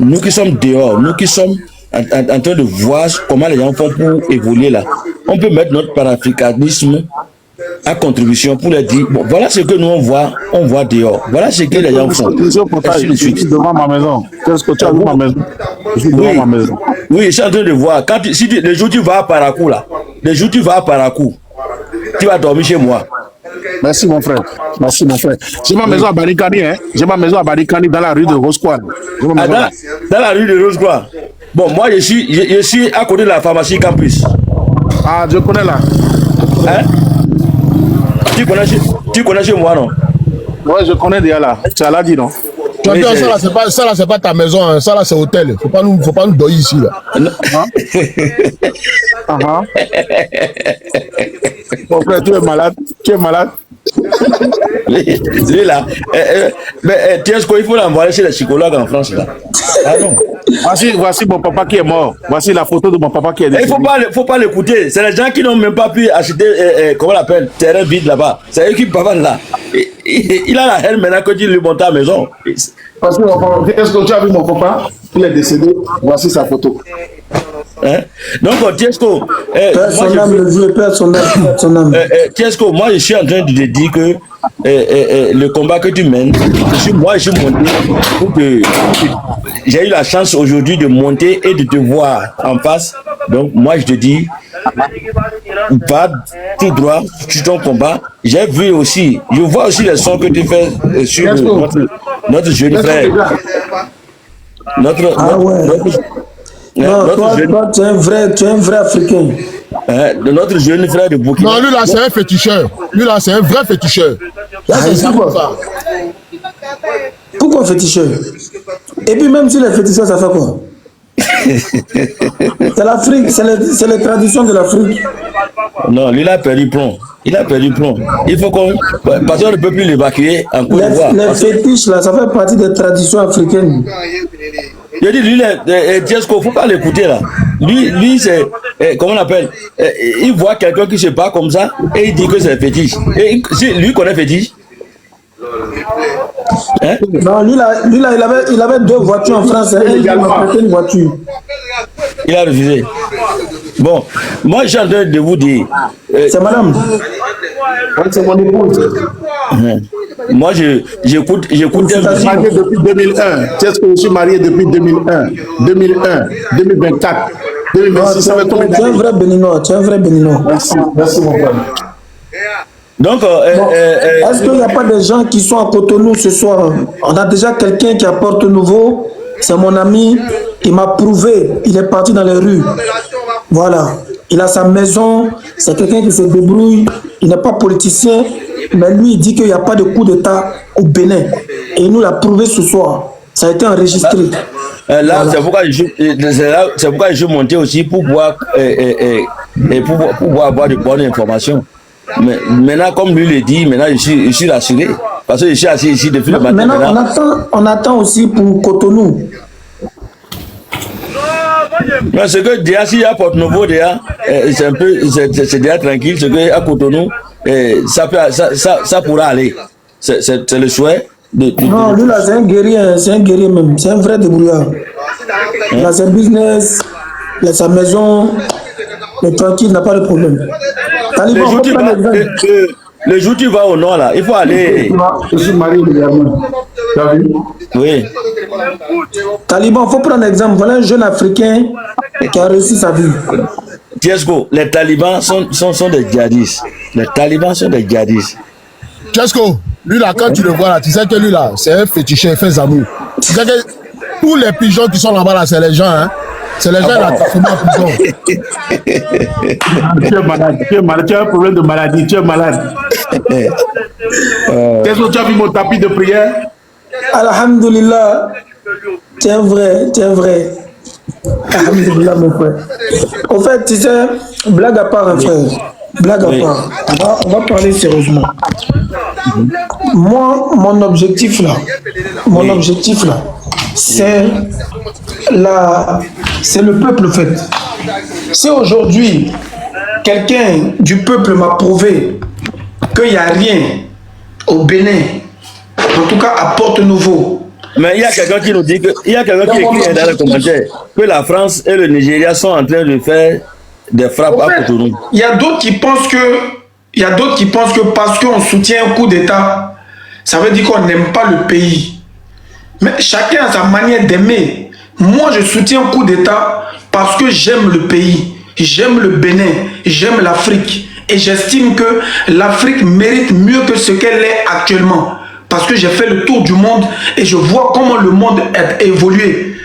nous qui sommes dehors, nous qui sommes en train de voir comment les gens font pour évoluer là, on peut mettre notre panafricanisme à contribution pour leur dire, bon, voilà ce que nous on voit dehors, voilà ce que les gens font. Je suis devant ma maison. Qu'est-ce que tu as vu ma maison? Je suis devant ma maison. Oui, je suis en train de voir. Le jour où tu vas à Parakou là, tu vas dormir chez moi. Merci mon frère. Merci mon frère. J'ai ma maison à Barikani, hein. J'ai ma maison à Barikani dans la rue de Roscoe. Dans la rue de Roscoe. Bon, moi je suis à côté de la pharmacie Campus. Ah, je connais là. Hein? Tu connais chez moi, non? Ouais, je connais déjà là. Tu as dit, non? Ça là, c'est pas ta maison, hein. Ça là, c'est hôtel. Faut pas nous dormir ici, là. Mon frère, tu es malade. Lui là, mais Tiesco, il faut l'envoyer chez les psychologues en France, là. Ah non. Voici mon papa qui est mort. Voici la photo de mon papa qui est décédé. Il faut pas l'écouter. C'est les gens qui n'ont même pas pu acheter, comment on l'appelle, terrain vide là-bas. C'est eux qui parlent là. Il a la haine maintenant que tu lui montes à la maison. Parce que est-ce que tu as vu mon papa? Il est décédé. Voici sa photo. Hein? Donc, Tiesco, Tiesco, moi je suis en train de te dire que le combat que tu mènes, moi je suis monté pour que j'ai eu la chance aujourd'hui de monter et de te voir en face. Donc, moi je te dis, va tout droit sur ton combat. J'ai vu aussi, je vois aussi les sons que tu fais sur notre jeune frère. Non, toi, tu es un vrai Africain. Notre jeune frère de Burkina. Non, lui là, c'est un féticheur. Lui là, c'est un vrai féticheur. Là, c'est ça. Pourquoi féticheur? Et puis même si les féticheurs, ça fait quoi? C'est l'Afrique, c'est les traditions de l'Afrique. Non, lui, il a perdu plomb. Il faut qu'on... Parce qu'on ne peut plus l'évacuer en Côte d'Ivoire. Les fétiches, là, ça fait partie des traditions africaines. Je dis, lui, Tiesco, il ne faut pas l'écouter là. Lui c'est... comment on appelle? Il voit quelqu'un qui se bat comme ça et il dit que c'est fétiche. Et lui connaît fétiche. Hein? Non, lui là, il avait 2 voitures en France. Il a prêté une voiture. Il a refusé. Bon, moi, je suis en train de vous dire... c'est madame. C'est mon épouse. Moi, j'écoute Je suis marié depuis 2001. Tu sais ce que je suis marié depuis 2001, 2024, 2026. Ça fait combien d'années? Tu es un vrai Béninois. Merci mon frère. Donc, est-ce qu'il n'y a pas des gens qui sont à Cotonou ce soir? On a déjà quelqu'un qui apporte nouveau. C'est mon ami. Il m'a prouvé. Il est parti dans les rues. Voilà. Il a sa maison. C'est quelqu'un qui se débrouille. Il n'est pas politicien. Mais lui, il dit qu'il n'y a pas de coup d'État au Bénin. Et il nous l'a prouvé ce soir. Ça a été enregistré. Là, voilà. C'est pourquoi je suis monté aussi pour pouvoir avoir de bonnes informations. Mais maintenant, comme lui le dit, maintenant je suis rassuré. Parce que je suis assis ici depuis le matin. Maintenant, on attend aussi pour Cotonou. Non, ce que déjà, s'il y a Porto Novo, déjà, c'est déjà tranquille. Ce qu'il y a Cotonou, ça pourra aller. C'est le souhait. Non, lui là, c'est un guerrier même. C'est un vrai débrouillard. Il a son business, il a sa maison, mais tranquille, il n'a pas de problème. Taliban, le jour où tu vas au nord, là, il faut aller. Je suis marié également. Tu as vu? Oui. Taliban, il faut prendre exemple. Voilà un jeune Africain qui a réussi sa vie. Tiesco, les talibans sont des djihadistes. Les talibans sont des djihadistes. Tiesco, lui là, quand tu le vois là, tu sais que lui là, c'est un féticheur, il fait Zamou. Tu sais que tous les pigeons qui sont là-bas là, c'est les gens, hein. C'est les gens là qui sont en prison. Tu es malade, tu as un problème de maladie, tu es malade. Qu'est-ce que tu as vu mon tapis de prière? Alhamdulillah, c'est vrai. Alhamdulillah, mon frère. Au fait, tu sais, blague à part, frère. Blague à part. On va parler sérieusement. Moi, mon objectif là, c'est le peuple, en fait. Si aujourd'hui, quelqu'un du peuple m'a prouvé qu'il n'y a rien au Bénin, en tout cas à Porto Novo. Mais il y a quelqu'un qui nous dit que, il y a quelqu'un qui écrit dans les commentaires que la France et le Nigeria sont en train de faire des frappes à Cotonou. Il y a d'autres qui pensent que parce qu'on soutient un coup d'État, ça veut dire qu'on n'aime pas le pays. Mais chacun a sa manière d'aimer. Moi, je soutiens un coup d'État parce que j'aime le pays, j'aime le Bénin, j'aime l'Afrique. Et j'estime que l'Afrique mérite mieux que ce qu'elle est actuellement. Parce que j'ai fait le tour du monde et je vois comment le monde a évolué.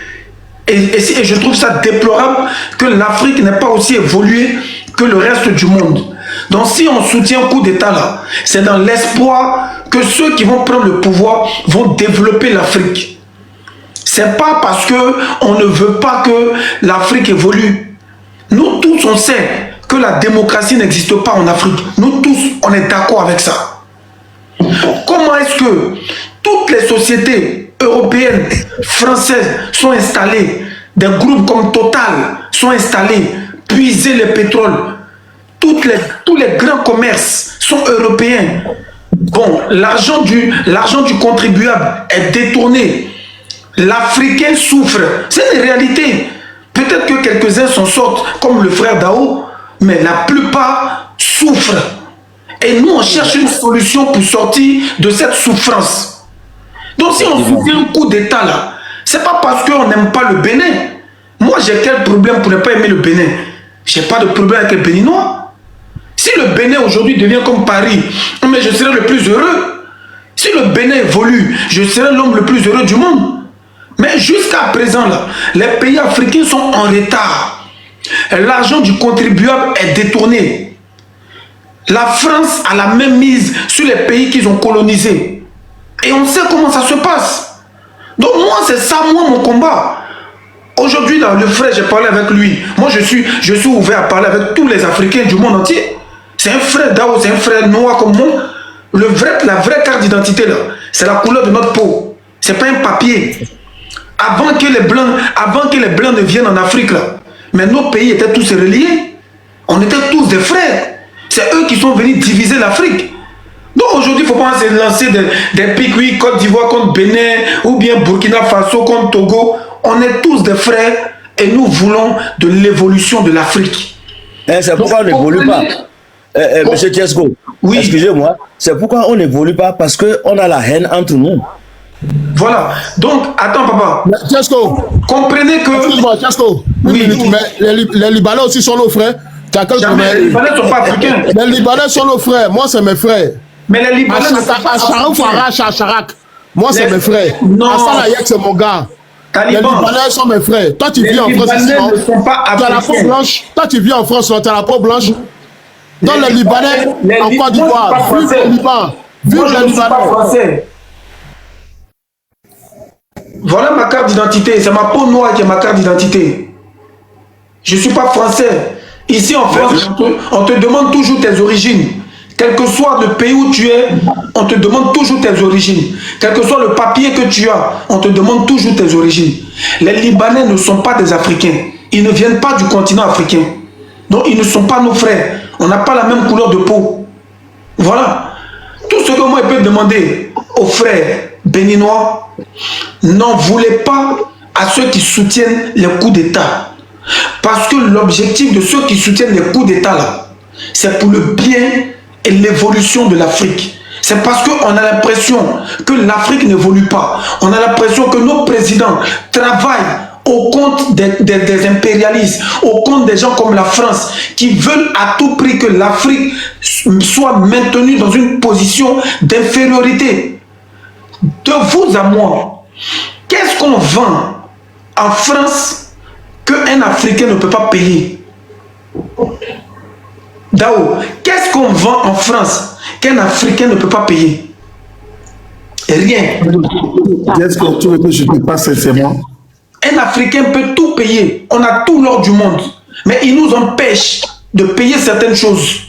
Et je trouve ça déplorable que l'Afrique n'ait pas aussi évolué que le reste du monde. Donc si on soutient un coup d'État là, c'est dans l'espoir que ceux qui vont prendre le pouvoir vont développer l'Afrique. C'est pas parce qu'on ne veut pas que l'Afrique évolue. Nous tous, on sait que la démocratie n'existe pas en Afrique. Nous tous, on est d'accord avec ça. Comment est-ce que toutes les sociétés européennes, françaises sont installées, des groupes comme Total sont installés, puiser le pétrole, tous les grands commerces sont européens. Bon, l'argent du contribuable est détourné. L'Africain souffre. C'est une réalité. Peut-être que quelques-uns s'en sortent, comme le frère Dao, mais la plupart souffrent. Et nous, on cherche une solution pour sortir de cette souffrance. Donc, si on soutient un coup d'État là, c'est pas parce qu'on n'aime pas le Bénin. Moi, j'ai quel problème pour ne pas aimer le Bénin? J'ai pas de problème avec les Béninois. Si le Bénin aujourd'hui devient comme Paris, mais je serai le plus heureux. Si le Bénin évolue, je serai l'homme le plus heureux du monde. Mais jusqu'à présent, là, les pays africains sont en retard. L'argent du contribuable est détourné. La France a la même mise sur les pays qu'ils ont colonisés. Et on sait comment ça se passe. Donc moi, c'est ça, mon combat. Aujourd'hui, le frère, j'ai parlé avec lui. Moi, je suis ouvert à parler avec tous les Africains du monde entier. C'est un frère Dao, c'est un frère noir comme moi. La vraie carte d'identité, là, c'est la couleur de notre peau. C'est pas un papier. Avant que les Blancs ne viennent en Afrique, là, mais nos pays étaient tous reliés. On était tous des frères. C'est eux qui sont venus diviser l'Afrique. Donc aujourd'hui, il ne faut pas se lancer des pics, oui, Côte d'Ivoire contre Bénin, ou bien Burkina Faso contre Togo. On est tous des frères et nous voulons de l'évolution de l'Afrique. C'est pourquoi on n'évolue pas. Monsieur Tiesco, oui. Excusez-moi, c'est pourquoi on n'évolue pas, parce qu'on a la haine entre nous. Voilà. Donc, attends, papa. Tiesco, comprenez que... Excuse-moi, Tiesco. Oui, mais les Libanais aussi sont nos frères. Les Libanais ne sont pas africains. Les Libanais sont nos frères. Moi, c'est mes frères. Mais les Libanais à Charak. Moi, c'est mes frères. Non. Hassan Ayek, c'est mon gars. Taliban. Les Libanais sont mes frères. Toi, tu vis en France. Tu as la peau blanche. Toi, tu vis en France. Tu as la peau blanche. Dans les Libanais, en Côte d'Ivoire, vive le Liban. Vive le Liban. Voilà ma carte d'identité. C'est ma peau noire qui est ma carte d'identité. Je ne suis pas français. Ici en France, on te demande toujours tes origines. Quel que soit le pays où tu es, on te demande toujours tes origines. Quel que soit le papier que tu as, on te demande toujours tes origines. Les Libanais ne sont pas des Africains. Ils ne viennent pas du continent africain. Donc ils ne sont pas nos frères. On n'a pas la même couleur de peau. Voilà. Tout ce que moi je peux demander aux frères béninois, n'en voulez pas à ceux qui soutiennent les coups d'État. Parce que l'objectif de ceux qui soutiennent les coups d'État là, c'est pour le bien et l'évolution de l'Afrique. C'est parce qu'on a l'impression que l'Afrique n'évolue pas. On a l'impression que nos présidents travaillent au compte des impérialistes, au compte des gens comme la France, qui veulent à tout prix que l'Afrique soit maintenue dans une position d'infériorité. De vous à moi, qu'est-ce qu'on vend en France qu'un Africain ne peut pas payer? Dao, qu'est-ce qu'on vend en France qu'un Africain ne peut pas payer? Rien. Est-ce que tu veux que je te passe sincèrement? Un Africain peut tout payer. On a tout l'or du monde. Mais il nous empêche de payer certaines choses.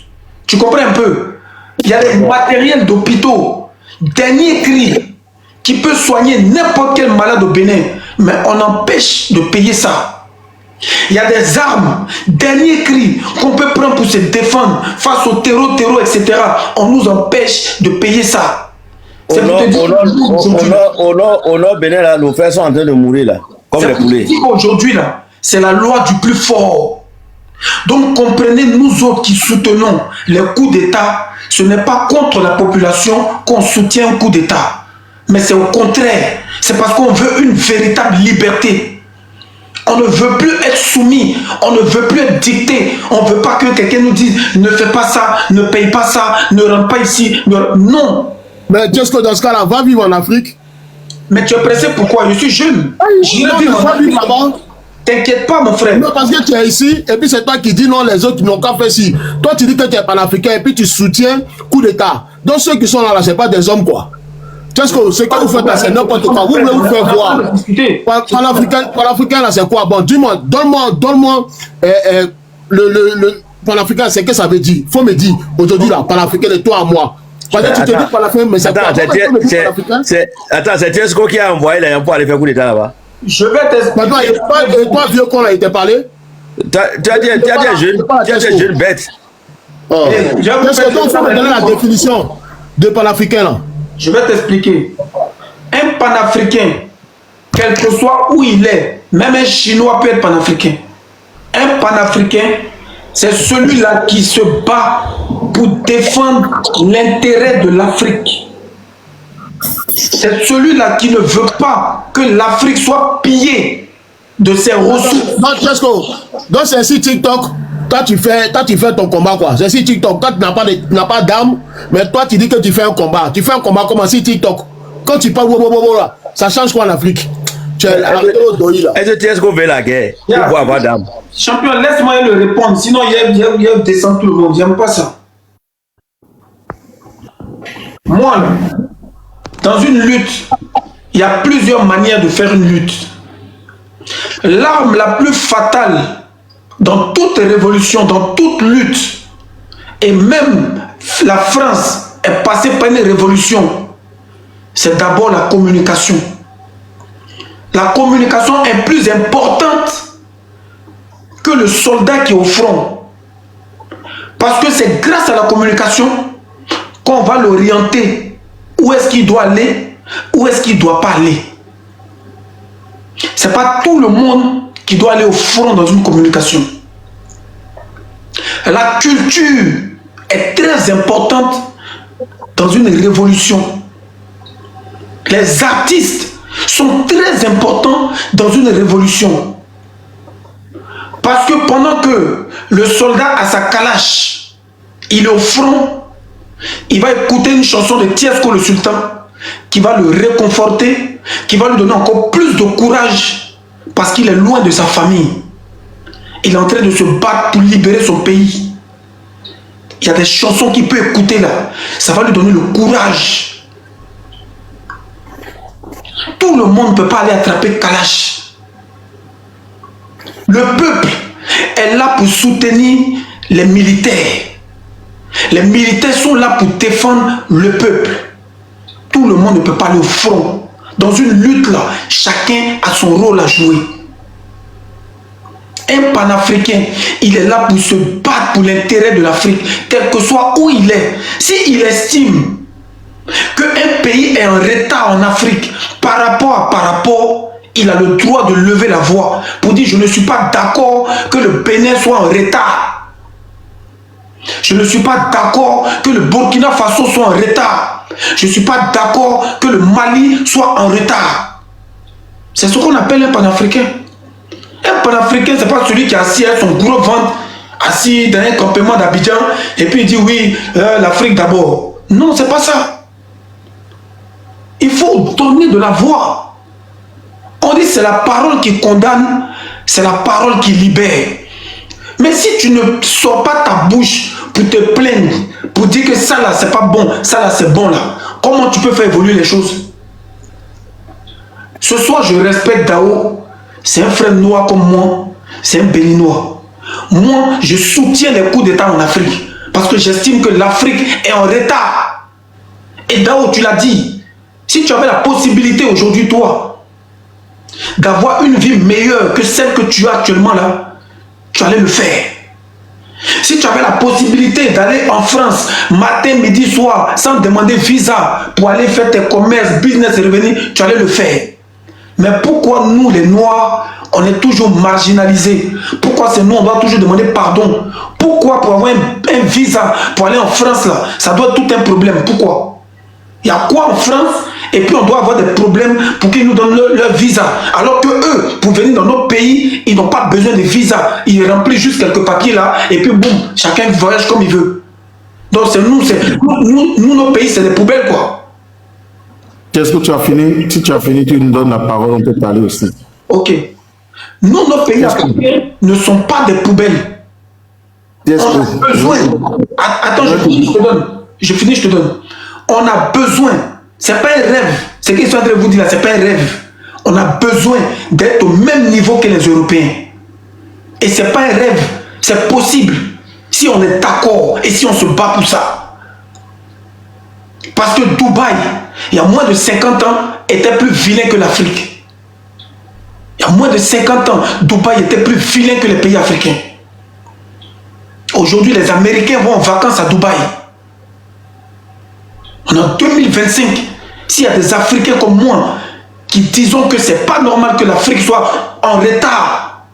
Tu comprends un peu? Il y a des matériels d'hôpitaux, dernier cri, qui peut soigner n'importe quel malade au Bénin. Mais on empêche de payer ça. Il y a des armes, dernier cri, qu'on peut prendre pour se défendre face au terreau, etc. On nous empêche de payer ça. Au nord, Bénin, là, nos frères sont en train de mourir, là, comme les poulets. Aujourd'hui, là, c'est la loi du plus fort. Donc, comprenez, nous autres qui soutenons les coups d'État, ce n'est pas contre la population qu'on soutient un coup d'État. Mais c'est au contraire. C'est parce qu'on veut une véritable liberté. On ne veut plus être soumis, on ne veut plus être dicté. On ne veut pas que quelqu'un nous dise ne fais pas ça, ne paye pas ça, ne rentre pas ici. Non. Mais Tchesco, dans ce cas-là, va vivre en Afrique. Mais tu es pressé pourquoi? Je suis jeune. Va vivre là-bas. T'inquiète pas, mon frère. Non, parce que tu es ici, et puis c'est toi qui dis non, les autres n'ont qu'à faire ci. Toi, tu dis que tu es panafricain, et puis tu soutiens coup d'État. Donc ceux qui sont là, ce n'est pas des hommes, quoi. Qu'est-ce que vous faites là, c'est n'importe quoi. Vous voulez vous faire voir. Panafricain, là, c'est quoi? Bon, dis-moi, donne-moi le panafricain, c'est que ça veut dire. Faut me dire, aujourd'hui, là, panafricain de toi à moi. Parce que tu te dis panafricain, mais c'est quoi? Attends, c'est Tchesco qui a envoyé les gens pour aller faire coup d'État là-bas. Je vais t'expliquer. Et toi, vieux con, là, il t'a parlé? Tu as des jeunes bêtes. Qu'est-ce que tu me donner la définition de panafricain, là? Je vais t'expliquer. Un panafricain, quel que soit où il est, même un Chinois peut être panafricain. Un panafricain, c'est celui-là qui se bat pour défendre l'intérêt de l'Afrique. C'est celui-là qui ne veut pas que l'Afrique soit pillée de ses ressources. Donc c'est ici TikTok. Toi tu fais ton combat quoi. C'est ici TikTok. Toi tu n'as pas d'armes, mais toi tu dis que tu fais un combat. Tu fais un combat comme si TikTok. Quand tu parles là, ça change quoi en Afrique? Tu es est-ce que Tchesco veut la guerre pour avoir d'armes? Champion, laisse-moi le répondre. Sinon il descend tout le monde. J'aime pas ça. Moi là, dans une lutte, il y a plusieurs manières de faire une lutte. L'arme la plus fatale dans toute révolution, dans toute lutte, et même la France est passée par une révolution, c'est d'abord la communication. La communication est plus importante que le soldat qui est au front. Parce que c'est grâce à la communication qu'on va l'orienter. Où est-ce qu'il doit aller? Où est-ce qu'il ne doit pas aller? Ce n'est pas tout le monde qui doit aller au front dans une communication. La culture est très importante dans une révolution. Les artistes sont très importants dans une révolution. Parce que pendant que le soldat a sa calache, il est au front, il va écouter une chanson de Tchesco le Sultan qui va le réconforter, qui va lui donner encore plus de courage parce qu'il est loin de sa famille. Il est en train de se battre pour libérer son pays. Il y a des chansons qu'il peut écouter là. Ça va lui donner le courage. Tout le monde ne peut pas aller attraper Kalash. Le peuple est là pour soutenir les militaires. Les militaires sont là pour défendre le peuple. Tout le monde ne peut pas aller au front. Dans une lutte là, chacun a son rôle à jouer. Un panafricain, il est là pour se battre pour l'intérêt de l'Afrique, quel que soit où il est. S'il estime qu'un pays est en retard en Afrique par rapport, il a le droit de lever la voix pour dire je ne suis pas d'accord que le Bénin soit en retard. Je ne suis pas d'accord que le Burkina Faso soit en retard. Je ne suis pas d'accord que le Mali soit en retard. C'est ce qu'on appelle un panafricain. Un panafricain, ce n'est pas celui qui est assis à son gros ventre, assis dans un campement d'Abidjan, et puis il dit oui, l'Afrique d'abord. Non, c'est pas ça. Il faut donner de la voix. On dit c'est la parole qui condamne, c'est la parole qui libère. Mais si tu ne sors pas ta bouche pour te plaindre, pour dire que ça là c'est pas bon, ça là c'est bon là, comment tu peux faire évoluer les choses? Ce soir je respecte Dao, c'est un frère noir comme moi, c'est un béninois. Moi je soutiens les coups d'état en Afrique, parce que j'estime que l'Afrique est en retard. Et Dao, tu l'as dit, si tu avais la possibilité aujourd'hui toi, d'avoir une vie meilleure que celle que tu as actuellement là, tu allais le faire. Si tu avais la possibilité d'aller en France matin, midi, soir sans demander visa pour aller faire tes commerces, business et revenir, tu allais le faire. Mais pourquoi nous les Noirs, on est toujours marginalisés? Pourquoi c'est nous, on doit toujours demander pardon? Pourquoi pour avoir un visa pour aller en France là, ça doit être tout un problème? Pourquoi? Il y a quoi en France? Et puis on doit avoir des problèmes pour qu'ils nous donnent leur visa. Alors que eux, pour venir dans notre pays, ils n'ont pas besoin de visa. Ils remplissent juste quelques papiers là, et puis boum, chacun voyage comme il veut. Donc c'est nous, nos pays, c'est des poubelles quoi. Qu'est-ce que tu as fini? Si tu as fini, tu nous donnes la parole, on peut parler aussi. Ok. Nous, nos pays africains ne sont pas des poubelles. On a besoin. Attends, je finis, je te donne. On a besoin. C'est pas un rêve. Ce qu'ils sont en train de vous dire là, c'est pas un rêve. On a besoin d'être au même niveau que les Européens. Et c'est pas un rêve. C'est possible. Si on est d'accord et si on se bat pour ça. Parce que Dubaï, il y a moins de 50 ans, était plus vilain que l'Afrique. Il y a moins de 50 ans, Dubaï était plus vilain que les pays africains. Aujourd'hui, les Américains vont en vacances à Dubaï. En 2025, s'il y a des Africains comme moi qui disons que c'est pas normal que l'Afrique soit en retard,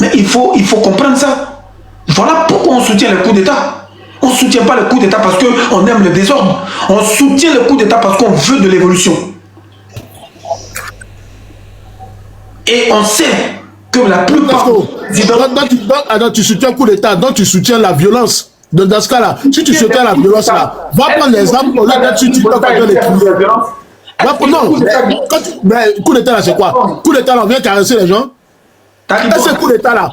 mais il faut comprendre ça. Voilà pourquoi on soutient les coups d'État. On ne soutient pas les coups d'État parce qu'on aime le désordre. On soutient les coups d'État parce qu'on veut de l'évolution. Et on sait que la plupart... Donc tu soutiens le coup d'État, donc tu soutiens la violence. Dans ce cas-là, si tu soutiens la violence là, va prendre l'exemple au lieu d'être sur TikTok en train de crier. Non, mais coup d'État là c'est quoi? Coup d'État là on vient caresser les gens. Et ce coup d'État là,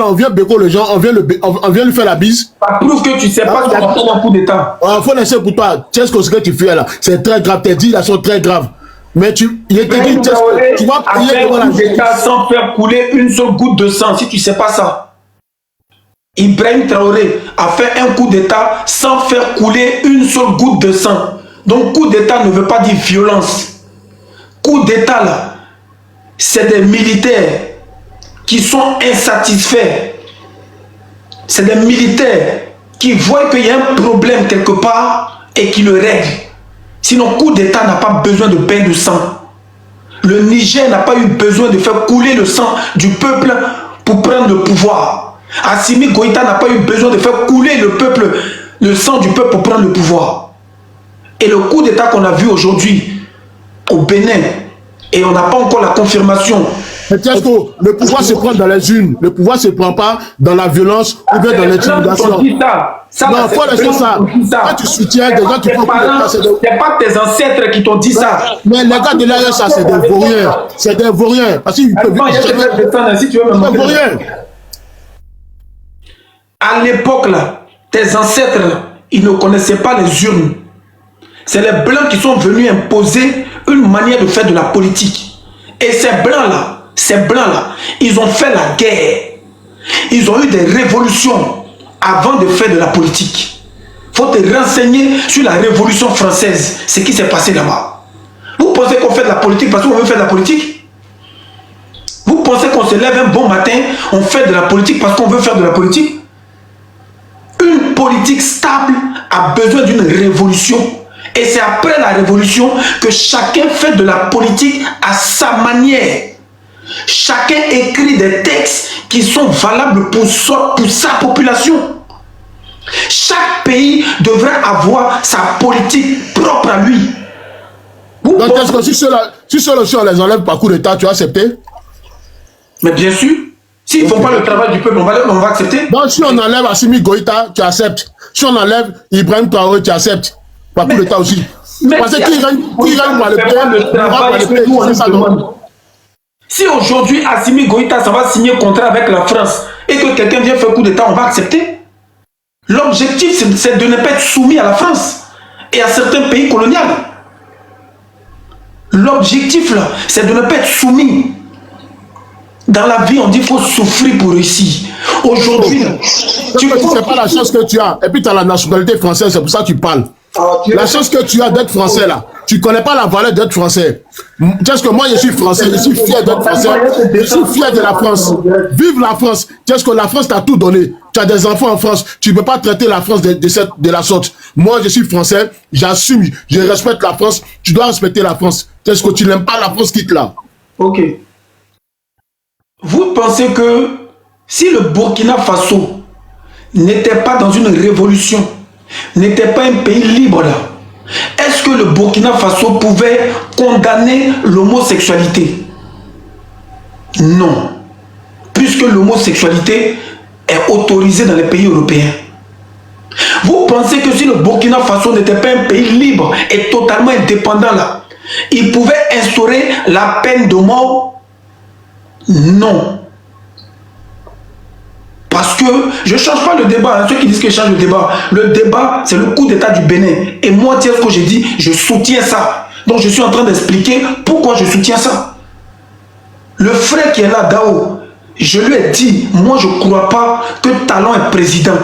on vient béco les gens, on vient lui faire la bise. Ça prouve que tu sais pas qu'il y a un coup d'État. Il faut laisser pour toi, tu sais ce que tu fais là, c'est très grave, tes dires là sont très graves. Mais tu vas payer devant la d'État sans faire couler une seule goutte de sang, si tu sais pas ça. Ibrahim Traoré a fait un coup d'État sans faire couler une seule goutte de sang. Donc coup d'État ne veut pas dire violence. Coup d'État là, c'est des militaires qui sont insatisfaits. C'est des militaires qui voient qu'il y a un problème quelque part et qui le règlent. Sinon, coup d'État n'a pas besoin de bain de sang. Le Niger n'a pas eu besoin de faire couler le sang du peuple pour prendre le pouvoir. Assimi Goïta n'a pas eu besoin de faire couler le sang du peuple pour prendre le pouvoir. Et le coup d'État qu'on a vu aujourd'hui au Bénin, et on n'a pas encore la confirmation. Mais Tiesco, le pouvoir se prend dans les urnes. Le pouvoir se prend pas dans la violence ou bien dans l'intimidation. Non, il faut laisser ça. Quand tu soutiens des gens qui font coup d'État, c'est pas tes ancêtres qui t'ont dit ça. Mais les gars de l'ARS, ça c'est des vauriens. C'est des vauriens. Parce qu'ils peuvent des vauriens. À l'époque là, tes ancêtres là, ils ne connaissaient pas les urnes. C'est les blancs qui sont venus imposer une manière de faire de la politique. Et ces blancs là, ils ont fait la guerre. Ils ont eu des révolutions avant de faire de la politique. Il faut te renseigner sur la Révolution française, ce qui s'est passé là-bas. Vous pensez qu'on fait de la politique parce qu'on veut faire de la politique? Vous pensez qu'on se lève un bon matin, on fait de la politique parce qu'on veut faire de la politique? Une politique stable a besoin d'une révolution. Et c'est après la révolution que chacun fait de la politique à sa manière. Chacun écrit des textes qui sont valables pour sa population. Chaque pays devrait avoir sa politique propre à lui. Donc, est-ce que si ceux-là on les enlève par coup d'État, tu as accepté? Mais bien sûr. S'ils ne font pas le travail du peuple, on va accepter. Donc, si on enlève Assimi Goïta, tu acceptes. Si on enlève Ibrahim Traoré, tu acceptes. Par coup d'État aussi. Parce que qui gagne par le pays, si aujourd'hui Assimi Goïta, ça va signer un contrat avec la France et que quelqu'un vient faire coup d'État, on va accepter. L'objectif, c'est de ne pas être soumis à la France et à certains pays coloniaux. L'objectif, là, c'est de ne pas être soumis. Dans la vie, on dit qu'il faut souffrir pour réussir. Aujourd'hui, tu ne sais pas la chance que tu as. Et puis, tu as la nationalité française, c'est pour ça que tu parles. La chance que tu as d'être français, là. Tu ne connais pas la valeur d'être français. Qu'est-ce que moi, je suis français, je suis fier d'être français. Je suis fier de la France. Vive la France. Qu'est-ce que la France t'a tout donné? Tu as des enfants en France. Tu ne peux pas traiter la France de la sorte. Moi, je suis français. J'assume. Je respecte la France. Tu dois respecter la France. Qu'est-ce que tu n'aimes pas la France, quitte là. Ok. Vous pensez que si le Burkina Faso n'était pas dans une révolution, n'était pas un pays libre là, est-ce que le Burkina Faso pouvait condamner l'homosexualité? Non. Puisque l'homosexualité est autorisée dans les pays européens. Vous pensez que si le Burkina Faso n'était pas un pays libre et totalement indépendant là, il pouvait instaurer la peine de mort? Non. Parce que je ne change pas le débat. Hein. Ceux qui disent que je change le débat, c'est le coup d'État du Bénin. Et moi, tiens ce que j'ai dit, je soutiens ça. Donc je suis en train d'expliquer pourquoi je soutiens ça. Le frère qui est là, Dao, je lui ai dit, moi je ne crois pas que Talon est président.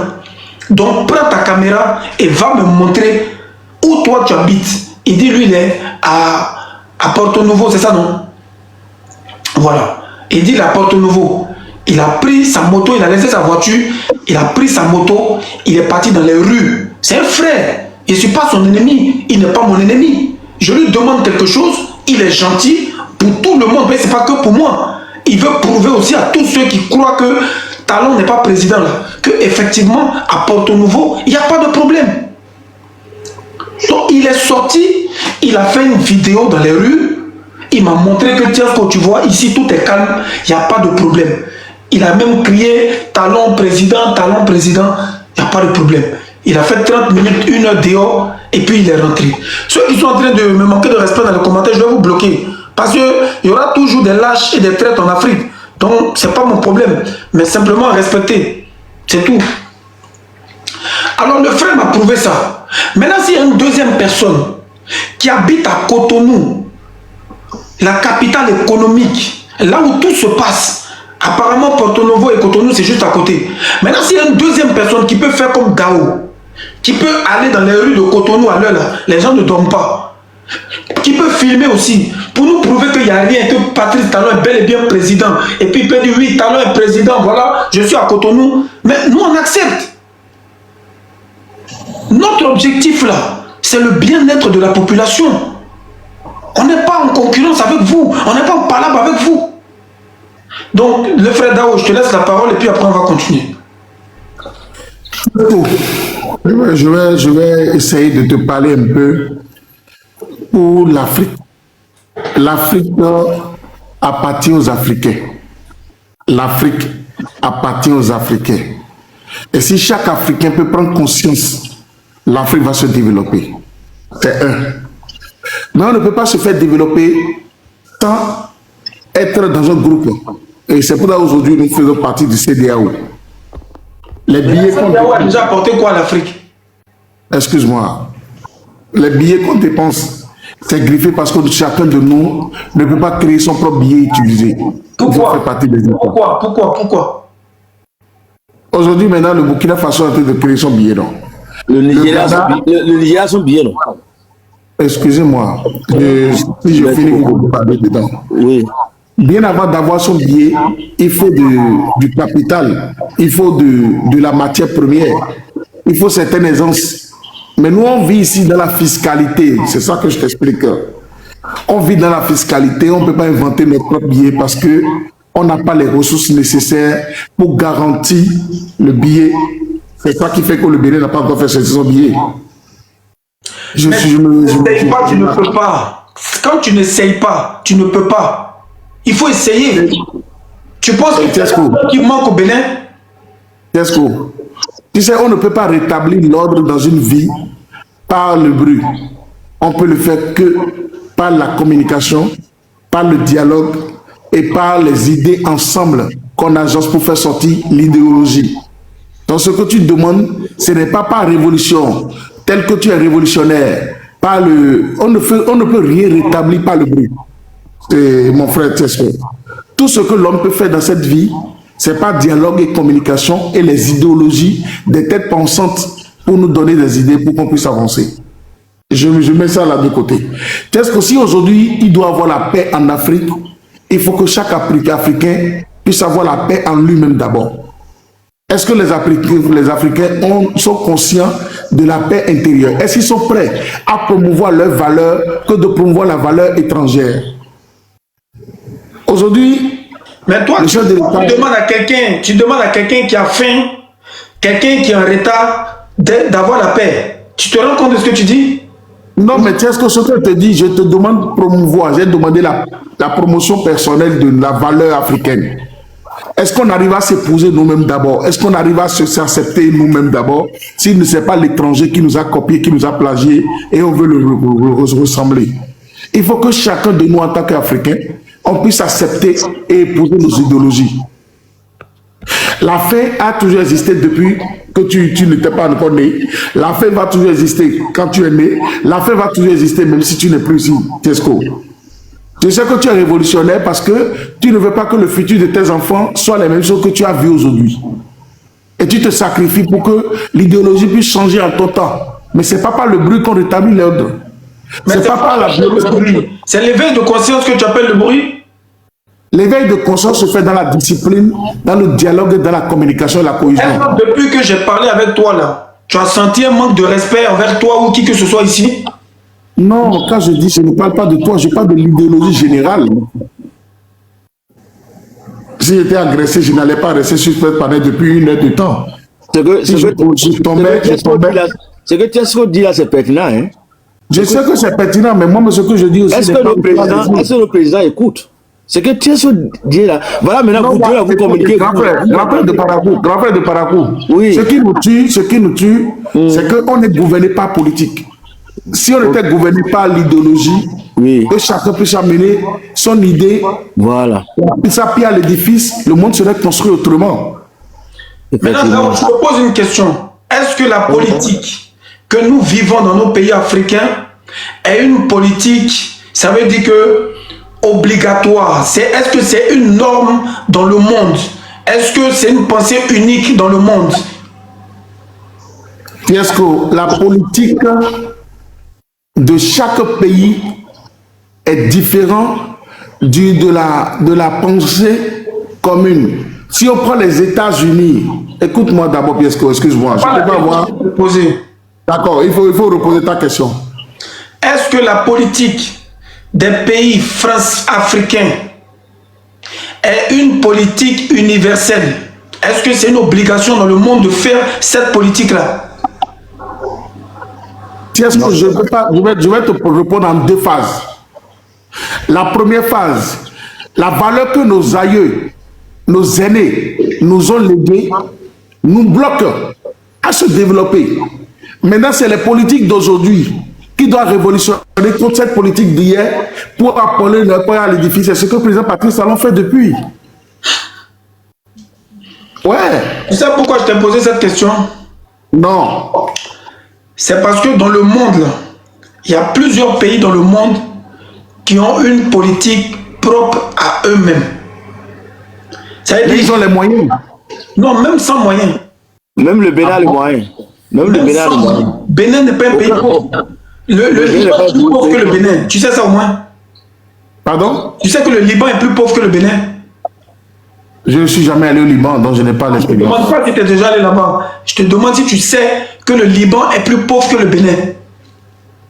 Donc prends ta caméra et va me montrer où toi tu habites. Il dit, lui, il est à Porto Novo, c'est ça, non? Voilà. Il dit, il est à Porto Novo. Il a pris sa moto, il a laissé sa voiture, il a pris sa moto, il est parti dans les rues. C'est un frère. Je ne suis pas son ennemi, il n'est pas mon ennemi. Je lui demande quelque chose, il est gentil pour tout le monde, mais ce n'est pas que pour moi. Il veut prouver aussi à tous ceux qui croient que Talon n'est pas président là, que effectivement à Porto Novo, il n'y a pas de problème. Donc il est sorti, il a fait une vidéo dans les rues, il m'a montré que tiens, quand tu vois ici tout est calme, il n'y a pas de problème. Il a même crié Talon président, il n'y a pas de problème. Il a fait 30 minutes, 1 heure dehors et puis il est rentré. Ceux qui sont en train de me manquer de respect dans les commentaires, je vais vous bloquer. Parce qu'il y aura toujours des lâches et des traites en Afrique. Donc ce n'est pas mon problème. Mais simplement respecter. C'est tout. Alors le frère m'a prouvé ça. Maintenant s'il y a une deuxième personne qui habite à Cotonou, la capitale économique, là où tout se passe. Apparemment, Porto Novo et Cotonou, c'est juste à côté. Maintenant, s'il y a une deuxième personne qui peut faire comme Gao, qui peut aller dans les rues de Cotonou à l'heure là, les gens ne dorment pas, qui peut filmer aussi, pour nous prouver qu'il n'y a rien, que Patrice Talon est bel et bien président, et puis il peut dire oui, Talon est président, voilà, je suis à Cotonou, mais nous on accepte. Notre objectif là, c'est le bien-être de la population. On n'est pas en concurrence avec vous, on n'est pas en palabre avec vous. Donc, le frère Dao, je te laisse la parole et puis après on va continuer. Je vais essayer de te parler un peu pour l'Afrique. L'Afrique appartient aux Africains. L'Afrique appartient aux Africains. Et si chaque Africain peut prendre conscience, l'Afrique va se développer. C'est un. Mais on ne peut pas se faire développer sans être dans un groupe. Et c'est pour ça qu'aujourd'hui, nous faisons partie du CEDEAO. Les billets qu'on CEDEAO a déjà apporté quoi à l'Afrique? Excuse-moi. Les billets qu'on dépense, c'est griffé parce que chacun de nous ne peut pas créer son propre billet utilisé. Pourquoi? Pourquoi? Aujourd'hui, maintenant, le Burkina Faso est en train de créer son billet, non? Le Nigeria sont billets, non? Excusez-moi, si je finis, vous pouvez parler dedans. Oui. Bien avant d'avoir son billet, il faut du capital, il faut de la matière première, il faut certaines aisances. Mais nous, on vit ici dans la fiscalité, c'est ça que je t'explique. On vit dans la fiscalité, on ne peut pas inventer notre propre billet parce qu'on n'a pas les ressources nécessaires pour garantir le billet. C'est ça qui fait que le Bénin n'a pas encore fait son billet. Tu ne peux pas. Quand tu n'essayes pas, tu ne peux pas. Il faut essayer. Tu penses qu'il manque au Bénin? Tesco, tu sais, on ne peut pas rétablir l'ordre dans une vie par le bruit. On peut le faire que par la communication, par le dialogue et par les idées ensemble qu'on agence pour faire sortir l'idéologie. Donc ce que tu demandes, ce n'est pas par révolution, tel que tu es révolutionnaire. On ne peut rien rétablir par le bruit. Mon frère Tesco. Tout ce que l'homme peut faire dans cette vie, c'est par dialogue et communication et les idéologies des têtes pensantes pour nous donner des idées pour qu'on puisse avancer. Je mets ça là de côté. Tesco, si aujourd'hui il doit avoir la paix en Afrique, il faut que chaque Africain puisse avoir la paix en lui-même d'abord. Est-ce que les Africains sont conscients de la paix intérieure? Est-ce qu'ils sont prêts à promouvoir leurs valeurs que de promouvoir la valeur étrangère? Aujourd'hui, mais toi, tu demandes à quelqu'un qui a faim, quelqu'un qui est en retard, d'avoir la paix. Tu te rends compte de ce que tu dis? Non, mais tu sais ce que je te dis, je te demande de promouvoir, j'ai demandé la promotion personnelle de la valeur africaine. Est-ce qu'on arrive à s'épouser nous-mêmes d'abord? Est-ce qu'on arrive à s'accepter nous-mêmes d'abord? S'il ne c'est pas l'étranger qui nous a copié, qui nous a plagié et on veut le ressembler. Il faut que chacun de nous en tant qu'Africains, on puisse accepter et épouser nos idéologies. La faim a toujours existé depuis que tu n'étais pas encore né. La faim va toujours exister quand tu es né. La faim va toujours exister même si tu n'es plus ici, Tesco. Tu sais que tu es révolutionnaire parce que tu ne veux pas que le futur de tes enfants soit les mêmes choses que tu as vues aujourd'hui. Et tu te sacrifies pour que l'idéologie puisse changer en ton temps. Mais ce n'est pas par le bruit qu'on rétablit l'ordre. C'est pas par la violence. C'est l'éveil de conscience que tu appelles le bruit? L'éveil de conscience se fait dans la discipline, dans le dialogue, dans la communication et la cohésion. Depuis que j'ai parlé avec toi là, tu as senti un manque de respect envers toi ou qui que ce soit ici? Non, quand je dis je ne parle pas de toi, je parle de l'idéologie générale. Si j'étais agressé, je n'allais pas rester sur cette planète depuis 1 heure de temps. Ce que Tesco dit là, c'est pertinent. Hein? Je sais que c'est pertinent, mais moi, ce que je dis aussi... Est-ce que le président écoute? Ce que Tesco dit là, voilà maintenant vous devez vous communiquer. Grand frère de Parakou. Oui. Ce qui nous tue, c'est qu'on est gouverné par politique. Si on était gouverné par l'idéologie, que chacun puisse amener son idée, voilà. Puis ça pille à l'édifice, le monde serait construit autrement. Maintenant, je te pose une question. Est-ce que la politique que nous vivons dans nos pays africains est une politique, ça veut dire que obligatoire? Est-ce que c'est une norme dans le monde? Est-ce que c'est une pensée unique dans le monde? Est-ce que la politique de chaque pays est différente de la pensée commune? Si on prend les États-Unis, écoute-moi d'abord, Piesco, excuse-moi, je ne peux pas voir. D'accord, il faut reposer ta question. Est-ce que la politique des pays africains est une politique universelle? Est-ce que c'est une obligation dans le monde de faire cette politique-là? Je vais te répondre en 2 phases. La première phase, la valeur que nos aïeux, nos aînés nous ont léguée, nous bloque à se développer. Maintenant, c'est les politiques d'aujourd'hui qui doivent révolutionner contre cette politique d'hier pour appeler le point à l'édifice. C'est ce que le président Patrice Talon fait depuis. Ouais. Tu sais pourquoi je t'ai posé cette question? Non. C'est parce que dans le monde, là, il y a plusieurs pays dans le monde qui ont une politique propre à eux-mêmes. Ils ont les moyens. Non, même sans moyens. Même le Bénin a les moyens. Même le Bénin. Bénin n'est pas un pays pauvre. Le Liban est plus pauvre que le Bénin. Tu sais ça au moins? Pardon? Tu sais que le Liban est plus pauvre que le Bénin? Je ne suis jamais allé au Liban, donc je n'ai pas Je ne te l'expérience. demande pas si tu es déjà allé là-bas. Je te demande si tu sais que le Liban est plus pauvre que le Bénin.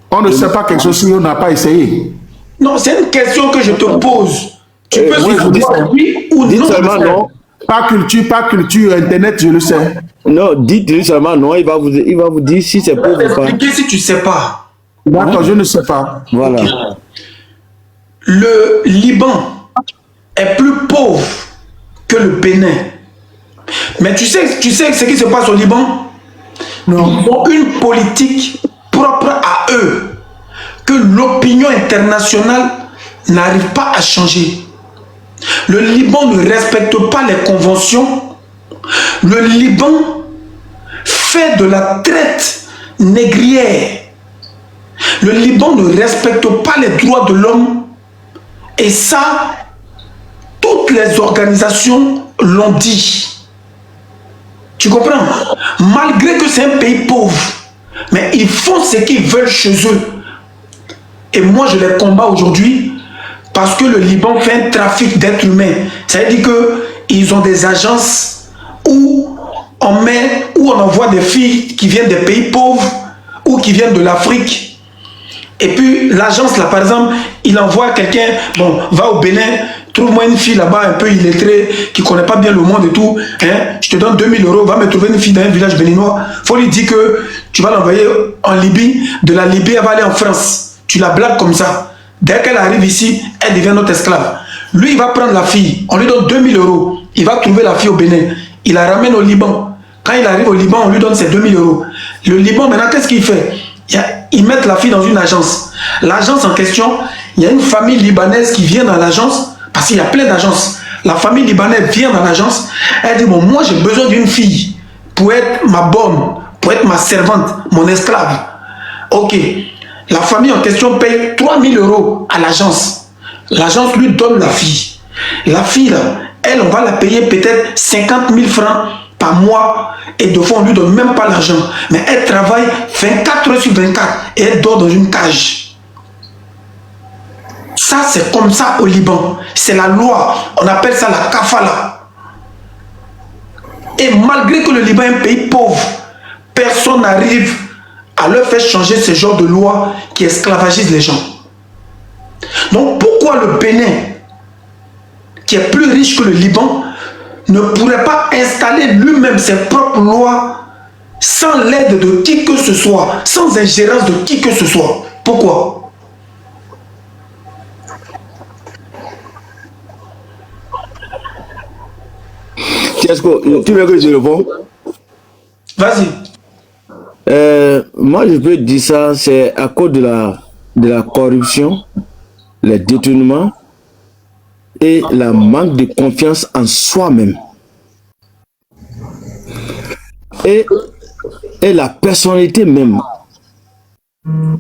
On ne sait pas quelque chose si on n'a pas essayé. Non, c'est une question que je te pose. Tu peux oui, je dis ça. oui ou Dites non? seulement non. Pas culture, Internet, je le sais. Non, dites-lui seulement non, il va vous dire si c'est Je pauvre vais ou pas. t'expliquer si tu ne sais pas. D'accord, je ne sais pas. Voilà. Le Liban est plus pauvre que le Bénin. Mais tu sais ce qui se passe au Liban? Non. Ils ont une politique propre à eux que l'opinion internationale n'arrive pas à changer. Le Liban ne respecte pas les conventions. Le Liban fait de la traite négrière. Le Liban ne respecte pas les droits de l'homme. Et ça, toutes les organisations l'ont dit. Tu comprends? Malgré que c'est un pays pauvre, mais ils font ce qu'ils veulent chez eux. Et moi, je les combats aujourd'hui parce que le Liban fait un trafic d'êtres humains. Ça veut dire qu'ils ont des agences où on envoie des filles qui viennent des pays pauvres ou qui viennent de l'Afrique. Et puis l'agence là, par exemple, il envoie quelqu'un, bon, va au Bénin, trouve-moi une fille là-bas un peu illettrée, qui ne connaît pas bien le monde et tout, hein, je te donne 2000 €, va me trouver une fille dans un village béninois. Il faut lui dire que tu vas l'envoyer en Libye, de la Libye, elle va aller en France. Tu la blagues comme ça. Dès qu'elle arrive ici, elle devient notre esclave. Lui, il va prendre la fille, on lui donne 2000 €, il va trouver la fille au Bénin, il la ramène au Liban. Quand il arrive au Liban, on lui donne ses 2000 €. Le Liban, maintenant, qu'est-ce qu'il fait? Ils mettent la fille dans une agence. L'agence en question, il y a une famille libanaise qui vient dans l'agence, parce qu'il y a plein d'agences. La famille libanaise vient dans l'agence, elle dit, bon, moi j'ai besoin d'une fille pour être ma bonne, pour être ma servante, mon esclave. Ok. La famille en question paye 3000 € à l'agence. L'agence lui donne la fille. La fille, là, elle, on va la payer peut-être 50 000 francs par mois, et de fois on lui donne même pas l'argent, mais elle travaille 24 heures sur 24 et elle dort dans une cage. Ça, c'est comme ça au Liban, c'est la loi, on appelle ça la kafala. Et malgré que le Liban est un pays pauvre, personne n'arrive à leur faire changer ce genre de loi qui esclavagise les gens. Donc pourquoi le Bénin, qui est plus riche que le Liban, ne pourrait pas installer lui-même ses propres lois sans l'aide de qui que ce soit, sans ingérence de qui que ce soit? Pourquoi? Tiesco, tu veux que je réponde? Vas-y. Moi, je peux dire ça, c'est à cause de la corruption, les détournements et la manque de confiance en soi-même. Et la personnalité même.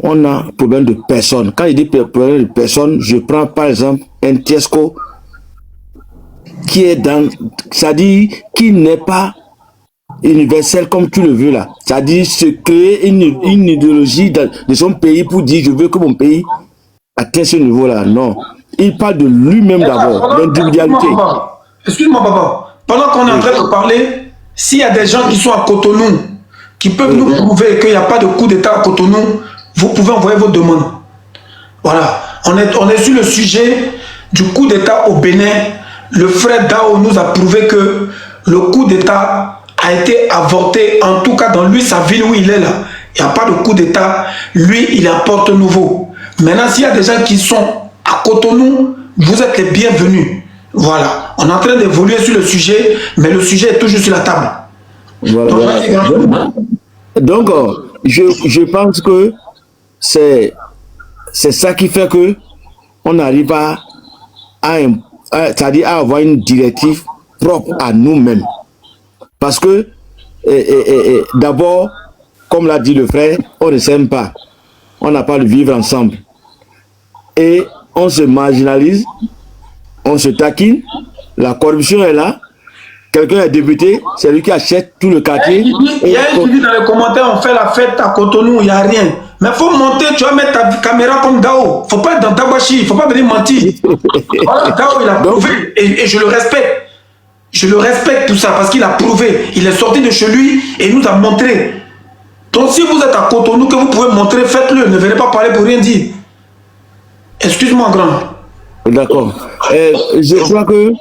On a problème de personne. Quand je dis problème de personne, je prends par exemple un Tiesco qui est dans, c'est-à-dire qui n'est pas universel comme tu le veux là. C'est-à-dire se créer une idéologie de son pays pour dire je veux que mon pays atteigne ce niveau-là. Non. Il parle de lui-même d'abord, l'individualité. Excuse-moi, papa. Pendant qu'on est en train de parler, s'il y a des gens qui sont à Cotonou, qui peuvent nous prouver qu'il n'y a pas de coup d'État à Cotonou, vous pouvez envoyer vos demandes. Voilà. On est sur le sujet du coup d'État au Bénin. Le frère Dao nous a prouvé que le coup d'État a été avorté, en tout cas dans lui, sa ville où il est là. Il n'y a pas de coup d'État. Lui, il est à Porte Nouveau. Maintenant, s'il y a des gens qui sont à Cotonou, vous êtes les bienvenus. Voilà. On est en train d'évoluer sur le sujet, mais le sujet est toujours sur la table. Voilà. Donc, je pense que c'est ça qui fait que on arrive à c'est-à-dire à avoir une directive propre à nous-mêmes. Parce que, d'abord, comme l'a dit le frère, on ne s'aime pas. On n'a pas de vivre ensemble. Et on se marginalise, on se taquine, la corruption est là. quelqu'un est député, c'est lui qui achète tout le quartier. Il y a un qui dit dans les commentaires, on fait la fête à Cotonou, il n'y a rien. Mais il faut monter, tu vas mettre ta caméra comme Dao. Il ne faut pas être dans Tabashi, il ne faut pas venir mentir. Voilà, Dao, il a prouvé, et je le respecte. Je le respecte tout ça, parce qu'il a prouvé. Il est sorti de chez lui et il nous a montré. Donc si vous êtes à Cotonou, que vous pouvez montrer, faites-le. Ne venez pas parler pour rien dire. Excuse-moi, grand. D'accord. Je crois que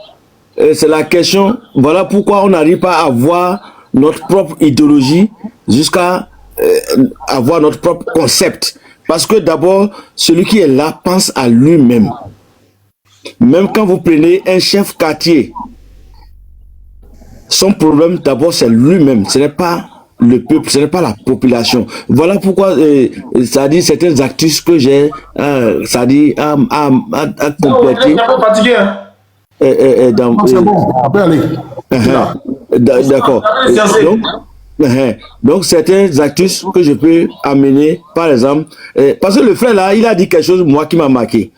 c'est la question. Voilà pourquoi on n'arrive pas à avoir notre propre idéologie jusqu'à avoir notre propre concept. Parce que d'abord, celui qui est là pense à lui-même. Même quand vous prenez un chef quartier, son problème d'abord c'est lui-même. Ce n'est pas le peuple, ce n'est pas la population. Voilà pourquoi ça dit certains actus que j'ai, ça dit à compléter. Un peu fatigué, hein? C'est bon, on peut aller. D'accord. Donc, certains actus que je peux amener, par exemple, parce que le frère là, il a dit quelque chose, moi, qui m'a marqué.